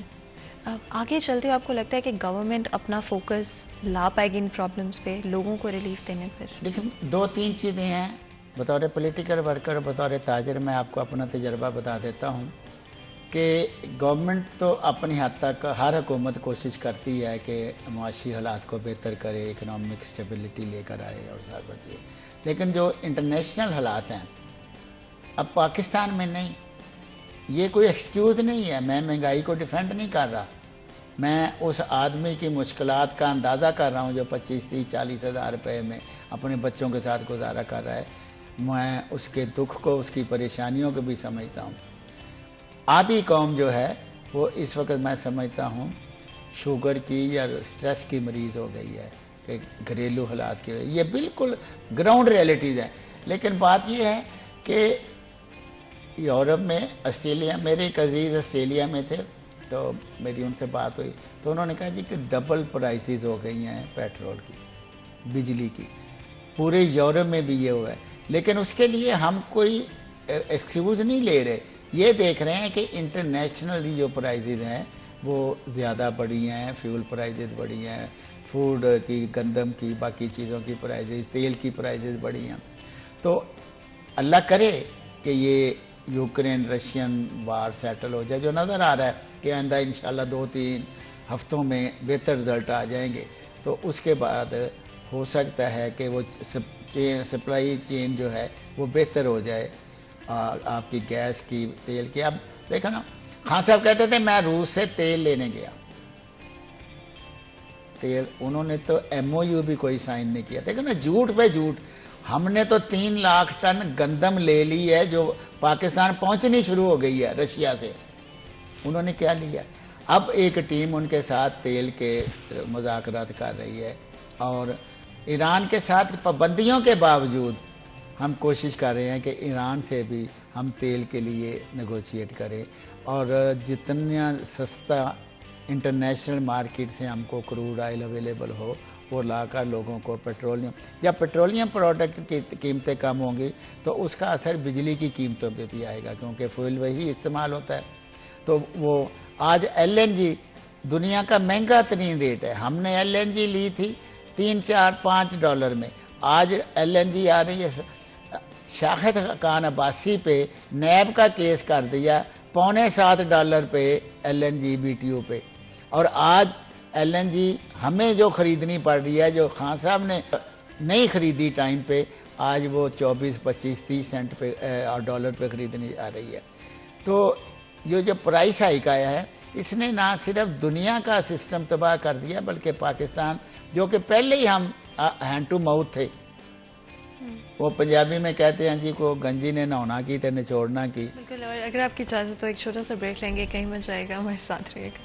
آگے چلتے ہوئے آپ کو لگتا ہے کہ گورنمنٹ اپنا فوکس لا پائے گی ان پرابلمس پہ، لوگوں کو ریلیف دینے پر؟ لیکن 2-3 چیزیں ہیں. بطور پولیٹیکل ورکر، بطور تاجر میں آپ کو اپنا تجربہ بتا دیتا ہوں کہ گورنمنٹ تو اپنی حد تک ہر حکومت کوشش کرتی ہے کہ معاشی حالات کو بہتر کرے، اکنامک اسٹیبلٹی لے کر آئے اور سارا چیز. لیکن جو انٹرنیشنل حالات ہیں اب پاکستان میں نہیں. یہ کوئی ایکسکیوز نہیں ہے. میں مہنگائی کو ڈیفینڈ نہیں کر رہا. میں اس آدمی کی مشکلات کا اندازہ کر رہا ہوں جو 25-30-40 ہزار روپے میں اپنے بچوں کے ساتھ گزارا کر رہا ہے. میں اس کے دکھ کو، اس کی پریشانیوں کو بھی سمجھتا ہوں. آدھی قوم جو ہے وہ اس وقت میں سمجھتا ہوں شوگر کی یا سٹریس کی مریض ہو گئی ہے کہ گھریلو حالات کی. یہ بالکل گراؤنڈ ریئلٹیز ہیں. لیکن بات یہ ہے کہ یورپ میں، آسٹریلیا، میرے ایک عزیز آسٹریلیا میں تھے تو میری ان سے بات ہوئی تو انہوں نے کہا جی کہ ڈبل پرائسز ہو گئی ہیں پیٹرول کی، بجلی کی. پورے یورپ میں بھی یہ ہوا ہے. لیکن اس کے لیے ہم کوئی ایکسکیوز نہیں لے رہے. یہ دیکھ رہے ہیں کہ انٹرنیشنل جو پرائسز ہیں وہ زیادہ بڑھی ہیں، فیول پرائسز بڑھی ہیں، فوڈ کی، گندم کی، باقی چیزوں کی پرائسز، تیل کی پرائسز بڑھی ہیں. تو اللہ کرے کہ یہ یوکرین رشین وار سیٹل ہو جائے، جو نظر آ رہا ہے کہ آئندہ انشاءاللہ 2-3 ہفتوں میں بہتر رزلٹ آ جائیں گے. تو اس کے بعد ہو سکتا ہے کہ وہ سپلائی چین جو ہے وہ بہتر ہو جائے آپ کی گیس کی، تیل کی. اب دیکھو نا، خان صاحب کہتے تھے میں روس سے تیل لینے گیا. تیل انہوں نے تو MOU بھی کوئی سائن نہیں کیا. دیکھو نا، جھوٹ پہ جھوٹ. ہم نے تو 3 لاکھ ٹن گندم لے لی ہے جو پاکستان پہنچنی شروع ہو گئی ہے رشیا سے. انہوں نے کیا لیا؟ اب ایک ٹیم ان کے ساتھ تیل کے مذاکرات کر رہی ہے، اور ایران کے ساتھ پابندیوں کے باوجود ہم کوشش کر رہے ہیں کہ ایران سے بھی ہم تیل کے لیے نیگوشیٹ کریں، اور جتنا سستا انٹرنیشنل مارکیٹ سے ہم کو کروڈ آئل اویلیبل ہو وہ لا کر لوگوں کو پیٹرولیم، جب پیٹرولیم پروڈکٹ کی قیمتیں کم ہوں گی تو اس کا اثر بجلی کی قیمتوں پہ بھی آئے گا، کیونکہ فوئل وہی استعمال ہوتا ہے. تو وہ آج LNG دنیا کا مہنگا ترین ریٹ ہے. ہم نے LNG لی تھی $3-4-5 میں. آج LNG آ رہی ہے. شاہد خان عباسی پہ نیب کا کیس کر دیا $6.25 پہ LNG BTO پہ. اور آج LNG ہمیں جو خریدنی پڑ رہی ہے، جو خان صاحب نے نہیں خریدی ٹائم پہ، آج وہ 24-25-30 سینٹ پہ ڈالر پہ خریدنی آ رہی ہے. تو یہ جو پرائس ہائیک آیا ہے اس نے نہ صرف دنیا کا سسٹم تباہ کر دیا بلکہ پاکستان، جو کہ پہلے ہی ہم ہینڈ ٹو ماؤتھ تھے. وہ پنجابی میں کہتے ہیں جی کو گنجی نے نہونا کی تے نچوڑنا کی. بالکل. اور اگر آپ کی اجازت تو ایک چھوٹا سا بریک لیں گے، کہیں مت جائے گا، ہمارے ساتھ رہیے گا.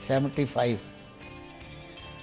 75।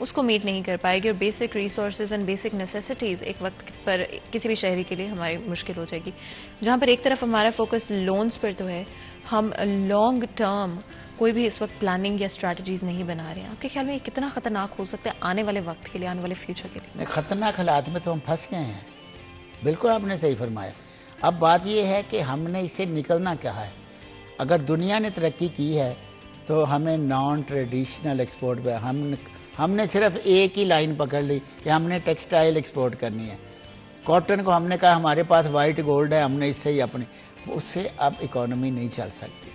اس کو میٹ نہیں کر پائے گی، اور basic resources and basic necessities ایک وقت پر کسی بھی شہری کے لیے ہماری مشکل ہو جائے گی. جہاں پر ایک طرف ہمارا فوکس لونز پر تو ہے، ہم لانگ ٹرم کوئی بھی اس وقت پلاننگ یا اسٹریٹجیز نہیں بنا رہے ہیں. آپ کے خیال میں یہ کتنا خطرناک ہو سکتا ہے آنے والے وقت کے لیے، آنے والے فیوچر کے لیے؟ خطرناک حالات میں تو ہم پھنس گئے ہیں. بالکل آپ نے صحیح فرمایا. اب بات یہ ہے کہ ہم نے اس سے نکلنا کیا ہے. اگر دنیا نے ترقی کی ہے تو ہمیں نان ٹریڈیشنل ایکسپورٹ پہ ہم نے صرف ایک ہی لائن پکڑ لی کہ ہم نے ٹیکسٹائل ایکسپورٹ کرنی ہے. کاٹن کو ہم نے کہا ہمارے پاس وائٹ گولڈ ہے، ہم نے اس سے ہی اس سے اب اکانومی نہیں چل سکتی.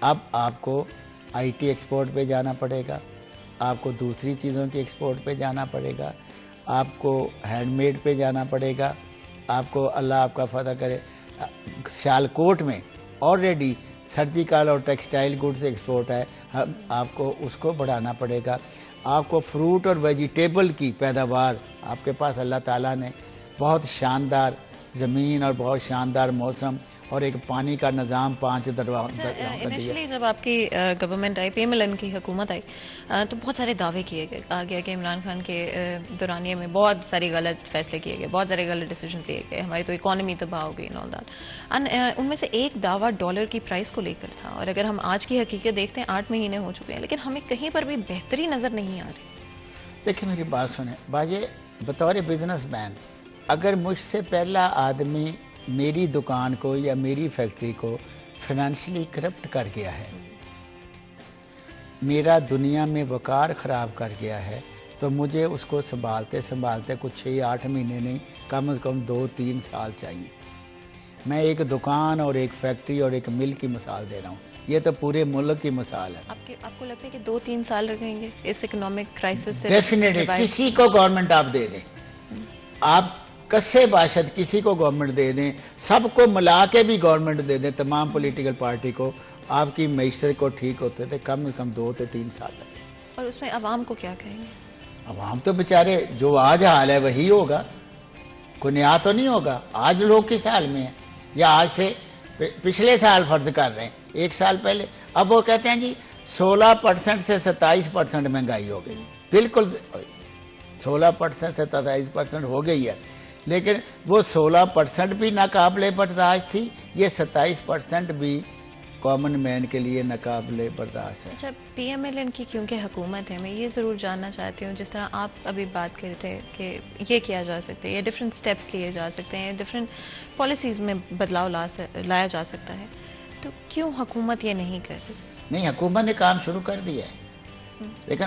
اب آپ کو آئی ٹی ایکسپورٹ پہ جانا پڑے گا، آپ کو دوسری چیزوں کی ایکسپورٹ پہ جانا پڑے گا، آپ کو ہینڈ میڈ پہ جانا پڑے گا. آپ کو اللہ آپ کا فتح کرے سیالکوٹ میں آلریڈی سرجیکل اور ٹیکسٹائل گڈز ایکسپورٹ ہے، آپ کو اس کو بڑھانا پڑے گا. آپ کو فروٹ اور ویجیٹیبل کی پیداوار، آپ کے پاس اللہ تعالیٰ نے بہت شاندار زمین اور بہت شاندار موسم اور ایک پانی کا نظام 5 دروازوں کا دیا. انیشلی جب آپ کی گورنمنٹ آئی، PMLN کی حکومت آئی، تو بہت سارے دعوے کیے گئے. کہا گیا کہ عمران خان کے دورانیے میں بہت ساری غلط فیصلے کیے گئے، بہت سارے غلط ڈیسیجنز لیے گئے، ہماری تو اکانومی تباہ ہو گئی. ان میں سے ایک دعویٰ ڈالر کی پرائز کو لے کر تھا، اور اگر ہم آج کی حقیقت دیکھتے ہیں 8 مہینے ہو چکے ہیں لیکن ہمیں کہیں پر بھی بہتری نظر نہیں آ رہی. دیکھیں میری بات سنیں باجی، بطور بزنس مین اگر مجھ سے پہلا آدمی میری دکان کو یا میری فیکٹری کو فائنینشلی کرپٹ کر گیا ہے، میرا دنیا میں وقار خراب کر گیا ہے، تو مجھے اس کو سنبھالتے کچھ 6-8 مہینے نہیں، کم از کم 2-3 سال چاہیے. میں ایک دکان اور ایک فیکٹری اور ایک مل کی مثال دے رہا ہوں، یہ تو پورے ملک کی مثال ہے. آپ کو لگتا ہے کہ 2-3 سال لگیں گے اس اکنامک کرائسس سے؟ ڈیفینیٹلی کسی کو گورنمنٹ آپ دے دیں، آپ کسے باشد کسی کو گورنمنٹ دے دیں، سب کو ملا کے بھی گورنمنٹ دے دیں، تمام پولیٹیکل پارٹی کو، آپ کی معیشت کو ٹھیک ہوتے تھے کم از کم 2 سے 3 سال لگے. اور اس میں عوام کو کیا کہیں گے؟ عوام تو بیچارے جو آج حال ہے وہی ہوگا، کوئی نیا تو نہیں ہوگا. آج لوگ کس حال میں ہیں، یا آج سے پچھلے سال فرض کر رہے ہیں 1 سال پہلے. اب وہ کہتے ہیں جی 16% سے 27% مہنگائی ہو گئی. بالکل 16% سے 27% ہو گئی ہے، لیکن وہ 16% بھی ناقابل برداشت تھی، یہ 27% بھی کامن مین کے لیے ناقابل برداشت ہے. اچھا، PMLN کی کیونکہ حکومت ہے، میں یہ ضرور جاننا چاہتی ہوں، جس طرح آپ ابھی بات کر رہے تھے کہ یہ کیا جا سکتا ہے، یا ڈفرینٹ سٹیپس لیے جا سکتے ہیں، ڈفرینٹ پالیسیز میں بدلاؤ لایا جا سکتا ہے، تو کیوں حکومت یہ نہیں کر رہی؟ نہیں، حکومت نے کام شروع کر دیا ہے. لیکن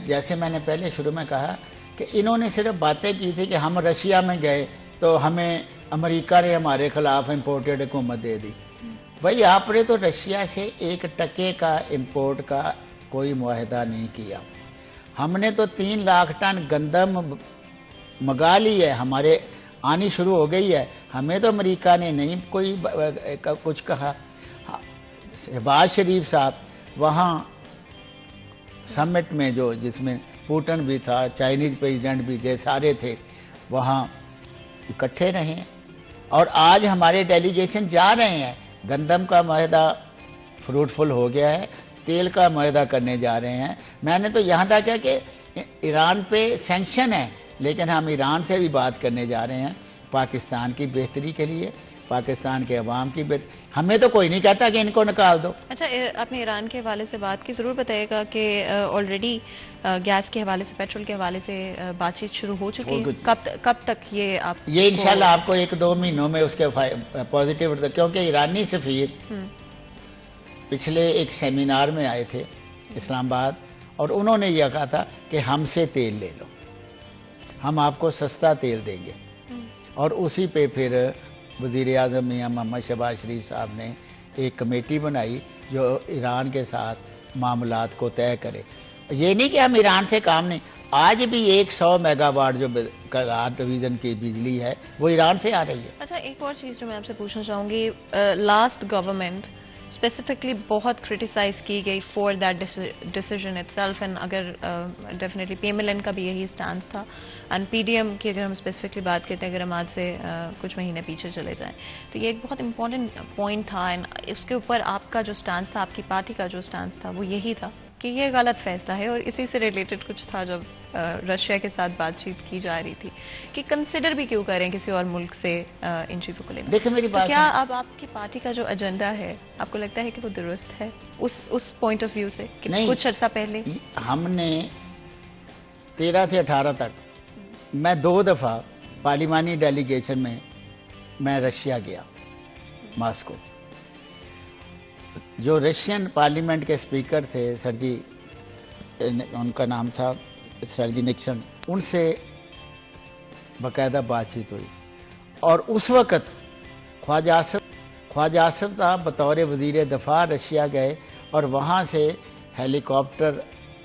جیسے میں نے پہلے شروع میں کہا کہ انہوں نے صرف باتیں کی تھی کہ ہم رشیا میں گئے تو ہمیں امریکہ نے ہمارے خلاف امپورٹڈ حکومت دے دی. بھائی آپ نے تو رشیا سے 1 ٹکے کا امپورٹ کا کوئی معاہدہ نہیں کیا. ہم نے تو 3 لاکھ ٹن گندم منگا لی ہے، ہمارے آنی شروع ہو گئی ہے، ہمیں تو امریکہ نے نہیں کوئی کچھ کہا. شہباز شریف صاحب وہاں سمٹ میں جس میں پوٹن بھی تھا، چائنیز پریزیڈنٹ بھی تھے، سارے تھے وہاں اکٹھے رہے، اور آج ہمارے ڈیلیگیشن جا رہے ہیں. گندم کا معاہدہ فروٹفل ہو گیا ہے، تیل کا معاہدہ کرنے جا رہے ہیں. میں نے تو یہاں تک کیا کہ ایران پہ سینکشن ہے، لیکن ہم ایران سے بھی بات کرنے جا رہے ہیں پاکستان کی بہتری کے لیے، پاکستان کے عوام کی ہمیں تو کوئی نہیں کہتا کہ ان کو نکال دو. اچھا، آپ نے ایران کے حوالے سے بات کی، ضرور بتائیے گا کہ آلریڈی گیس کے حوالے سے، پیٹرول کے حوالے سے بات چیت شروع ہو چکی ہے، کب تک یہ آپ یہ انشاءاللہ آپ کو 1-2 مہینوں میں اس کے پازیٹیو، کیونکہ ایرانی سفیر پچھلے ایک سیمینار میں آئے تھے اسلام آباد، اور انہوں نے یہ کہا تھا کہ ہم سے تیل لے لو، ہم آپ کو سستا تیل دیں گے. اور اسی پہ پھر وزیر اعظم میاں محمد شہباز شریف صاحب نے ایک کمیٹی بنائی جو ایران کے ساتھ معاملات کو طے کرے. یہ نہیں کہ ہم ایران سے کام نہیں، آج بھی 100 میگا واٹ جو ڈویژن کی بجلی ہے وہ ایران سے آ رہی ہے. اچھا، ایک اور چیز جو میں آپ سے پوچھنا چاہوں گی، لاسٹ گورنمنٹ اسپیسیفکلی بہت کرٹیسائز کی گئی for that decision itself, and اگر ڈیفینیٹلی PMLN کا بھی یہی اسٹانس تھا، اینڈ PDM کی اگر ہم اسپیسیفکلی بات کرتے ہیں، اگر ہم آج سے کچھ مہینے پیچھے چلے جائیں تو یہ ایک بہت امپورٹنٹ پوائنٹ تھا، اینڈ اس کے اوپر آپ کا جو اسٹانس تھا، آپ کی پارٹی کا جو اسٹانس تھا وہ یہی تھا کہ یہ غلط فیصلہ ہے. اور اسی سے ریلیٹڈ کچھ تھا جب رشیا کے ساتھ بات چیت کی جا رہی تھی کہ کنسیڈر بھی کیوں کریں کسی اور ملک سے ان چیزوں کو لینا. دیکھیں میری بات کیا اب آپ کی پارٹی کا جو ایجنڈا ہے آپ کو لگتا ہے کہ وہ درست ہے اس پوائنٹ آف ویو سے کہ کچھ عرصہ پہلے ہم نے 13 سے 18 تک میں 2 دفعہ پارلیمانی ڈیلیگیشن میں رشیا گیا، ماسکو. جو رشین پارلیمنٹ کے اسپیکر تھے سرجی، ان کا نام تھا سرجی نکسن، ان سے باقاعدہ بات چیت ہوئی. اور اس وقت خواجہ آصف صاحب بطور وزیر دفاع رشیا گئے اور وہاں سے ہیلی کاپٹر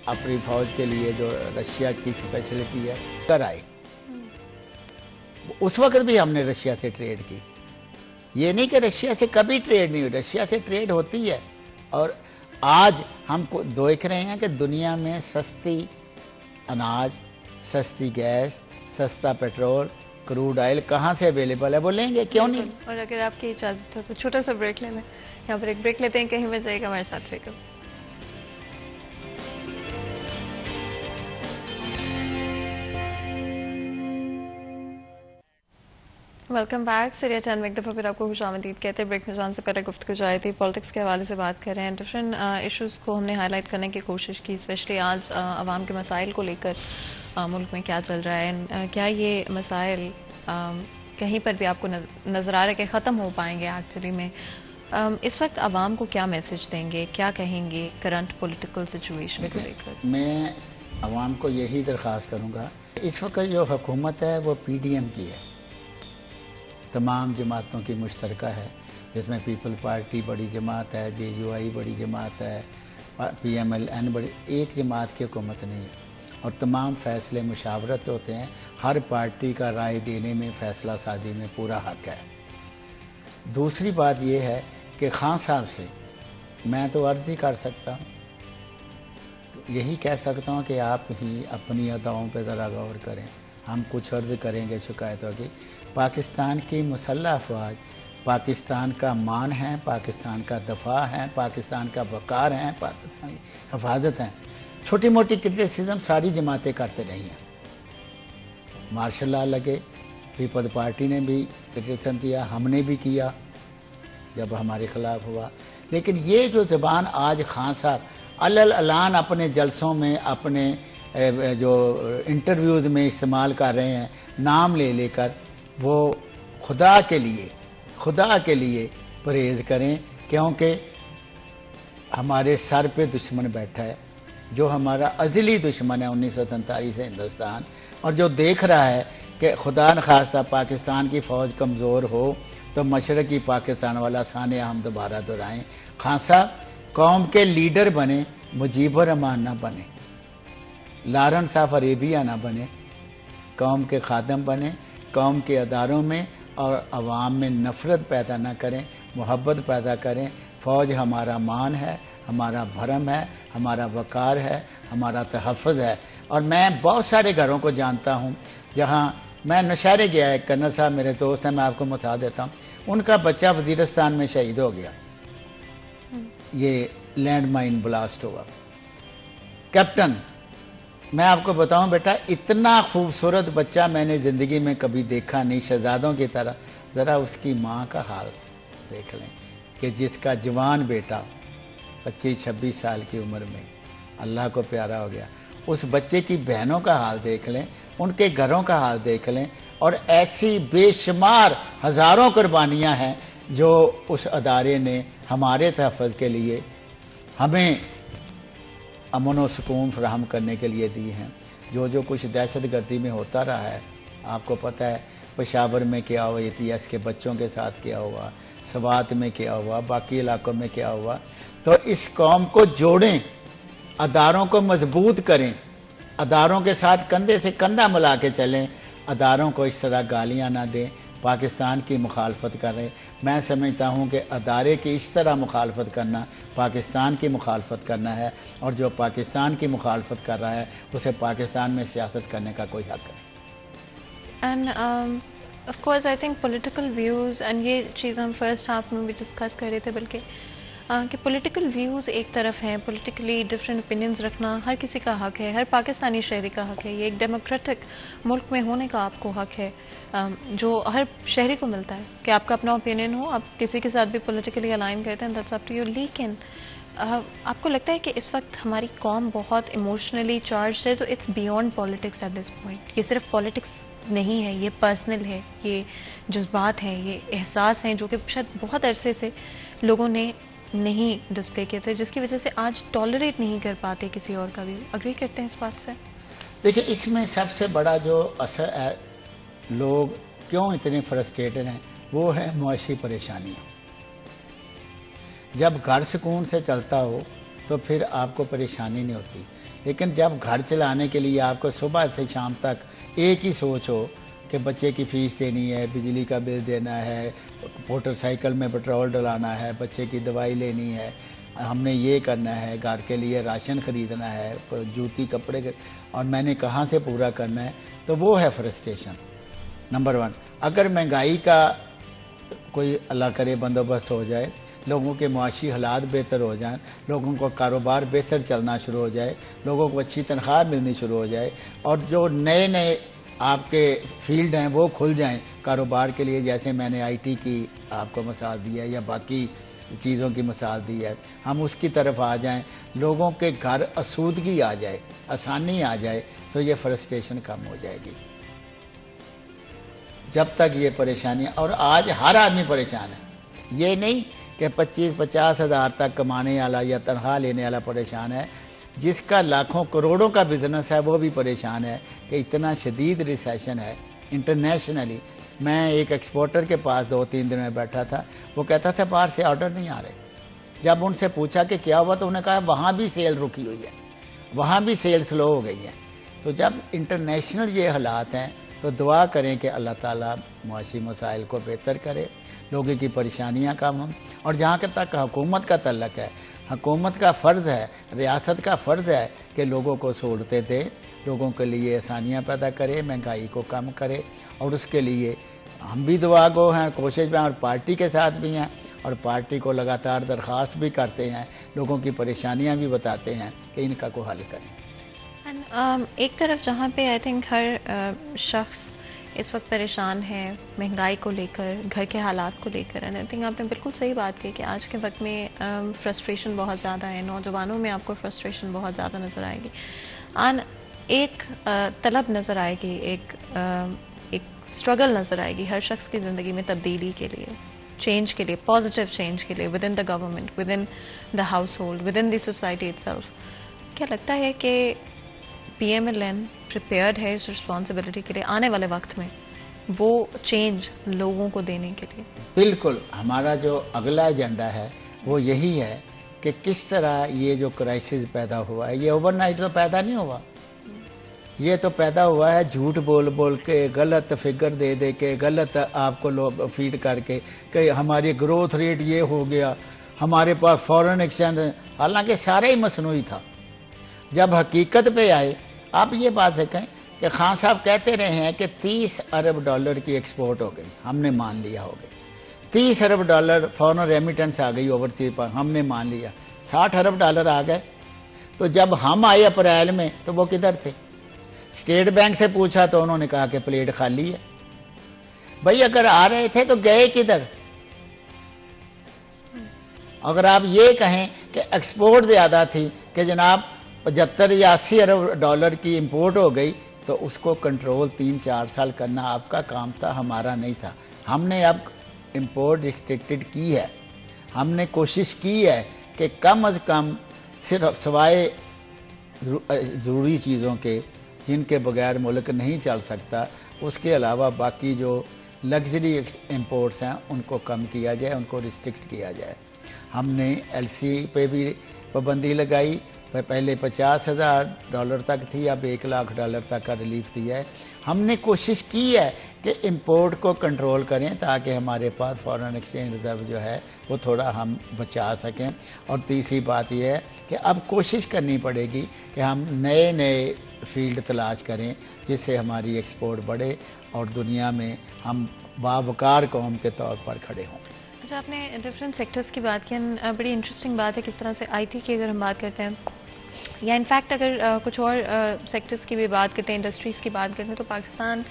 اپنی فوج کے لیے جو رشیا کی اسپیشلٹی ہے کر آئے. اس وقت بھی ہم نے رشیا سے ٹریڈ کی. یہ نہیں کہ رشیا سے کبھی ٹریڈ نہیں ہوئی، رشیا سے ٹریڈ ہوتی ہے. اور آج ہم کو دیکھ رہے ہیں کہ دنیا میں سستی اناج، سستی گیس، سستا پیٹرول، کروڈ آئل کہاں سے اویلیبل ہے، وہ لیں گے کیوں نہیں. اور اگر آپ کی اجازت ہو تو چھوٹا سا بریک لے لیں. یہاں پر ایک بریک لیتے ہیں، کہیں میں جائے گا ہمارے ساتھ رہے گا. Welcome back. سیریا 10 میں ایک دفعہ پھر آپ کو خوش آمدید کہتے ہیں. بریک میں جان سے پہلے گفتگو جاری تھی پالیٹکس کے حوالے سے بات کر رہے ہیں. ڈفرینٹ ایشوز کو ہم نے ہائی لائٹ کرنے کی کوشش کی، اسپیشلی آج عوام کے مسائل کو لے کر ملک میں کیا چل رہا ہے. کیا یہ مسائل کہیں پر بھی آپ کو نظر آ رہا ہے کہ ختم ہو پائیں گے ایکچولی میں؟ اس وقت عوام کو کیا میسج دیں گے، کیا کہیں گے کرنٹ پولیٹیکل سچویشن کو لے کر؟ میں عوام کو یہی درخواست کروں گا، اس وقت جو حکومت ہے وہ پی ڈی ایم کی ہے، تمام جماعتوں کی مشترکہ ہے، جس میں پیپل پارٹی بڑی جماعت ہے، جے یو آئی بڑی جماعت ہے، پی ایم ایل این بڑی. ایک جماعت کی حکومت نہیں ہے اور تمام فیصلے مشاورت ہوتے ہیں. ہر پارٹی کا رائے دینے میں، فیصلہ سازی میں پورا حق ہے. دوسری بات یہ ہے کہ خان صاحب سے میں تو عرض ہی کر سکتا ہوں، یہی کہہ سکتا ہوں کہ آپ ہی اپنی اداؤں پہ ذرا غور کریں. ہم کچھ عرض کریں گے شکایتوں کی. پاکستان کی مسلح افواج پاکستان کا مان ہے، پاکستان کا دفاع ہے، پاکستان کا وقار ہے، پاکستان کی حفاظت ہے. چھوٹی موٹی کرٹیسزم ساری جماعتیں کرتے رہی ہیں. مارشل لا لگے، پیپل پارٹی نے بھی کرٹیسزم کیا، ہم نے بھی کیا جب ہمارے خلاف ہوا. لیکن یہ جو زبان آج خان صاحب اعلان اپنے جلسوں میں، اپنے جو انٹرویوز میں استعمال کر رہے ہیں، نام لے لے کر، وہ خدا کے لیے پرہیز کریں. کیونکہ ہمارے سر پہ دشمن بیٹھا ہے، جو ہمارا ازلی دشمن ہے 1947 سے ہندوستان، اور جو دیکھ رہا ہے کہ خدا نخواستہ پاکستان کی فوج کمزور ہو تو مشرقی پاکستان والا سانحہ ہم دوبارہ دہرائیں. خان صاحب قوم کے لیڈر بنے، مجیب الرحمان نہ بنے، لارنس آف عربیہ نہ بنے. قوم کے خادم بنے، قوم کے اداروں میں اور عوام میں نفرت پیدا نہ کریں، محبت پیدا کریں. فوج ہمارا مان ہے، ہمارا بھرم ہے، ہمارا وقار ہے، ہمارا تحفظ ہے. اور میں بہت سارے گھروں کو جانتا ہوں جہاں میں نشہرے گیا ہے، کرنل صاحب میرے دوست ہیں، میں آپ کو بتا دیتا ہوں، ان کا بچہ وزیرستان میں شہید ہو گیا، یہ لینڈ مائن بلاسٹ ہوا. کیپٹن، میں آپ کو بتاؤں بیٹا، اتنا خوبصورت بچہ میں نے زندگی میں کبھی دیکھا نہیں، شہزادوں کی طرح. ذرا اس کی ماں کا حال دیکھ لیں کہ جس کا جوان بیٹا 25-26 سال کی عمر میں اللہ کو پیارا ہو گیا. اس بچے کی بہنوں کا حال دیکھ لیں، ان کے گھروں کا حال دیکھ لیں. اور ایسی بے شمار ہزاروں قربانیاں ہیں جو اس ادارے نے ہمارے تحفظ کے لیے ہمیں امن و سکون فراہم کرنے کے لیے دی ہیں. جو کچھ دہشت گردی میں ہوتا رہا ہے، آپ کو پتہ ہے پشاور میں کیا ہوا، اے پی ایس کے بچوں کے ساتھ کیا ہوا، سوات میں کیا ہوا، باقی علاقوں میں کیا ہوا. تو اس قوم کو جوڑیں، اداروں کو مضبوط کریں، اداروں کے ساتھ کندھے سے کندھا ملا کے چلیں، اداروں کو اس طرح گالیاں نہ دیں. پاکستان کی مخالفت کر رہے، میں سمجھتا ہوں کہ ادارے کی اس طرح مخالفت کرنا پاکستان کی مخالفت کرنا ہے، اور جو پاکستان کی مخالفت کر رہا ہے اسے پاکستان میں سیاست کرنے کا کوئی حق نہیں. And of course I think political views, and یہ چیز ہم فرسٹ ہاف میں بھی ڈسکس کر رہے تھے، بلکہ کہ پولیٹیکل ویوز ایک طرف ہیں، پولیٹیکلی ڈفرینٹ اوپینینز رکھنا ہر کسی کا حق ہے، ہر پاکستانی شہری کا حق ہے، یہ ایک ڈیموکریٹک ملک میں ہونے کا آپ کو حق ہے جو ہر شہری کو ملتا ہے کہ آپ کا اپنا اوپینین ہو، آپ کسی کے ساتھ بھی پولیٹیکلی الائن کرتے ہیں، دیٹس اپ ٹو یو. لیکن آپ کو لگتا ہے کہ اس وقت ہماری قوم بہت ایموشنلی چارجڈ ہے، تو it's beyond politics at this point. یہ صرف پالیٹکس نہیں ہے، یہ پرسنل ہے، یہ جذبات ہیں، یہ احساس ہیں جو کہ شاید بہت عرصے سے لوگوں نے نہیں ڈسپلے کیے تھے، جس کی وجہ سے آج ٹالریٹ نہیں کر پاتے کسی اور کا بھی. اگری کرتے ہیں اس بات سے؟ دیکھیں، اس میں سب سے بڑا جو اثر ہے، لوگ کیوں اتنے فرسٹریٹڈ ہیں، وہ ہے معاشی پریشانیاں. جب گھر سکون سے چلتا ہو تو پھر آپ کو پریشانی نہیں ہوتی، لیکن جب گھر چلانے کے لیے آپ کو صبح سے شام تک ایک ہی سوچ ہو کہ بچے کی فیس دینی ہے، بجلی کا بل دینا ہے، موٹر سائیکل میں پٹرول ڈلانا ہے، بچے کی دوائی لینی ہے، ہم نے یہ کرنا ہے، گھر کے لیے راشن خریدنا ہے، جوتی کپڑے اور میں نے کہاں سے پورا کرنا ہے، تو وہ ہے فرسٹریشن نمبر 1. اگر مہنگائی کا کوئی اللہ کرے بندوبست ہو جائے، لوگوں کے معاشی حالات بہتر ہو جائیں، لوگوں کو کاروبار بہتر چلنا شروع ہو جائے، لوگوں کو اچھی تنخواہ ملنی شروع ہو جائے، اور جو نئے نئے آپ کے فیلڈ ہیں وہ کھل جائیں کاروبار کے لیے، جیسے میں نے آئی ٹی کی آپ کو مثال دی ہے یا باقی چیزوں کی مثال دی ہے، ہم اس کی طرف آ جائیں، لوگوں کے گھر آسودگی آ جائے، آسانی آ جائے، تو یہ فرسٹریشن کم ہو جائے گی. جب تک یہ پریشانیاں، اور آج ہر آدمی پریشان ہے، یہ نہیں کہ 25-50 ہزار تک کمانے والا یا تنخواہ لینے والا پریشان ہے، جس کا لاکھوں کروڑوں کا بزنس ہے وہ بھی پریشان ہے کہ اتنا شدید ریسیشن ہے انٹرنیشنلی. میں ایک ایکسپورٹر کے پاس 2-3 دن میں بیٹھا تھا، وہ کہتا تھا باہر سے آرڈر نہیں آ رہے. جب ان سے پوچھا کہ کیا ہوا تو انہوں نے کہا وہاں بھی سیل رکی ہوئی ہے، وہاں بھی سیل سلو ہو گئی ہے. تو جب انٹرنیشنل یہ حالات ہیں تو دعا کریں کہ اللہ تعالیٰ معاشی مسائل کو بہتر کرے، لوگوں کی پریشانیاں کم ہوں. اور جہاں تک حکومت کا تعلق ہے، حکومت کا فرض ہے، ریاست کا فرض ہے کہ لوگوں کو سہولتیں دے، لوگوں کے لیے آسانیاں پیدا کرے، مہنگائی کو کم کرے. اور اس کے لیے ہم بھی دعا گو ہیں، کوشش میں، اور پارٹی کے ساتھ بھی ہیں، اور پارٹی کو لگاتار درخواست بھی کرتے ہیں، لوگوں کی پریشانیاں بھی بتاتے ہیں کہ ان کا کوئی حل کریں. ایک طرف جہاں پہ آئی تھنک ہر شخص اس وقت پریشان ہے مہنگائی کو لے کر، گھر کے حالات کو لے کر، اینڈ آئی تھنک آپ نے بالکل صحیح بات کی کہ آج کے وقت میں فرسٹریشن بہت زیادہ ہے، نوجوانوں میں آپ کو فرسٹریشن بہت زیادہ نظر آئے گی. ایک طلب نظر آئے گی، ایک اسٹرگل نظر آئے گی ہر شخص کی زندگی میں تبدیلی کے لیے، چینج کے لیے، پازیٹیو چینج کے لیے، within the government, within the household, within the society itself. کیا لگتا ہے کہ P M L N prepared ہے اس رسپانسبلٹی کے لیے آنے والے وقت میں، وہ چینج لوگوں کو دینے کے لیے؟ بالکل، ہمارا جو اگلا ایجنڈا ہے وہ یہی ہے کہ کس طرح یہ جو کرائسس پیدا ہوا ہے، یہ اوور نائٹ تو پیدا نہیں ہوا، یہ تو پیدا ہوا ہے جھوٹ بول بول کے، غلط فگر دے دے کے، غلط آپ کو لوگ فیڈ کر کے کہ ہماری گروتھ ریٹ یہ ہو گیا، ہمارے پاس فورن ایکسچینج، حالانکہ سارا ہی مصنوعی تھا. جب حقیقت پہ آئے، آپ یہ بات کہیں کہ خان صاحب کہتے رہے ہیں کہ 30 ارب ڈالر کی ایکسپورٹ ہو گئی، ہم نے مان لیا ہو گئی، 30 ارب ڈالر فورن ریمیٹنس آ گئی اوورسیز پر، ہم نے مان لیا، 60 ارب ڈالر آ گئے. تو جب ہم آئے اپریل میں تو وہ کدھر تھے؟ اسٹیٹ بینک سے پوچھا تو انہوں نے کہا کہ پلیٹ خالی ہے. بھائی اگر آ رہے تھے تو گئے کدھر؟ اگر آپ یہ کہیں کہ ایکسپورٹ زیادہ تھی کہ جناب 75 یا 80 ارب ڈالر کی امپورٹ ہو گئی، تو اس کو کنٹرول 3-4 سال کرنا آپ کا کام تھا، ہمارا نہیں تھا. ہم نے اب امپورٹ ریسٹرکٹڈ کی ہے، ہم نے کوشش کی ہے کہ کم از کم صرف سوائے ضروری چیزوں کے جن کے بغیر ملک نہیں چل سکتا، اس کے علاوہ باقی جو لگژری امپورٹس ہیں ان کو کم کیا جائے، ان کو ریسٹرکٹ کیا جائے. ہم نے ایل سی پہ بھی پابندی لگائی، پہلے 50,000 ڈالر تک تھی، اب 1 لاکھ ڈالر تک کا ریلیف دیا ہے. ہم نے کوشش کی ہے کہ امپورٹ کو کنٹرول کریں تاکہ ہمارے پاس فارن ایکسچینج ریزرو جو ہے وہ تھوڑا ہم بچا سکیں. اور تیسری بات یہ ہے کہ اب کوشش کرنی پڑے گی کہ ہم نئے نئے فیلڈ تلاش کریں جس سے ہماری ایکسپورٹ بڑھے اور دنیا میں ہم باوقار قوم کے طور پر کھڑے ہوں. اچھا، آپ نے ڈفرینٹ سیکٹرز کی بات کی، بڑی انٹرسٹنگ بات ہے کس طرح سے آئی ٹی کی اگر ہم بات کرتے ہیں یا انفیکٹ اگر کچھ اور سیکٹرز کی بھی بات کرتے ہیں، انڈسٹریز کی بات کرتے ہیں، تو پاکستان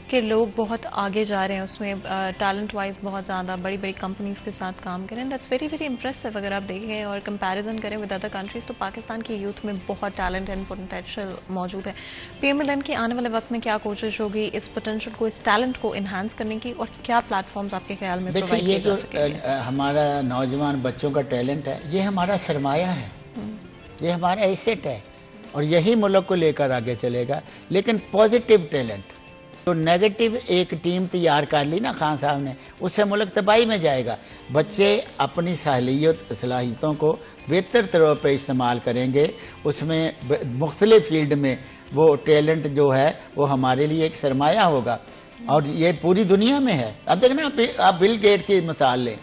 کے لوگ بہت آگے جا رہے ہیں اس میں، ٹیلنٹ وائز بہت زیادہ بڑی بڑی کمپنیز کے ساتھ کام کریں. That's very very impressive. اگر آپ دیکھیں اور کمپیریزن کریں ود ادر کنٹریز تو پاکستان کی یوتھ میں بہت ٹیلنٹ اینڈ پوٹینشیل موجود ہے. پی ایم ایل این کی آنے والے وقت میں کیا کوشش ہوگی اس پوٹینشیل کو، اس ٹیلنٹ کو انہانس کرنے کی، اور کیا پلیٹ فارمز آپ کے خیال میں دیکھیں پرووائڈ یہ کیے جو جا سکیں گے؟ ہمارا نوجوان بچوں کا ٹیلنٹ ہے، یہ ہمارا سرمایہ ہے، یہ ہمارا ایسٹ ہے، اور یہی ملک کو لے کر آگے چلے گا. لیکن پازیٹیو ٹیلنٹ، تو نیگیٹو ایک ٹیم تیار کر لی نا خان صاحب نے، اس سے ملک تباہی میں جائے گا. بچے اپنی صلاحیتوں کو بہتر طور پہ استعمال کریں گے، اس میں مختلف فیلڈ میں وہ ٹیلنٹ جو ہے وہ ہمارے لیے ایک سرمایہ ہوگا، اور یہ پوری دنیا میں ہے. اب دیکھنا آپ بل گیٹ کی مثال لیں،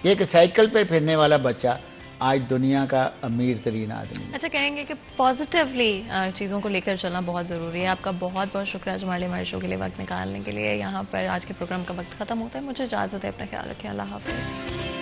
ایک سائیکل پہ پھرنے والا بچہ آج دنیا کا امیر ترین آدمی. اچھا، کہیں گے کہ پازیٹیولی چیزوں کو لے کر چلنا بہت ضروری ہے. آپ کا بہت بہت شکریہ ہمارے شو کے لیے وقت نکالنے کے لیے. یہاں پر آج کے پروگرام کا وقت ختم ہوتا ہے. مجھے اجازت ہے، اپنا خیال رکھیں. اللہ حافظ.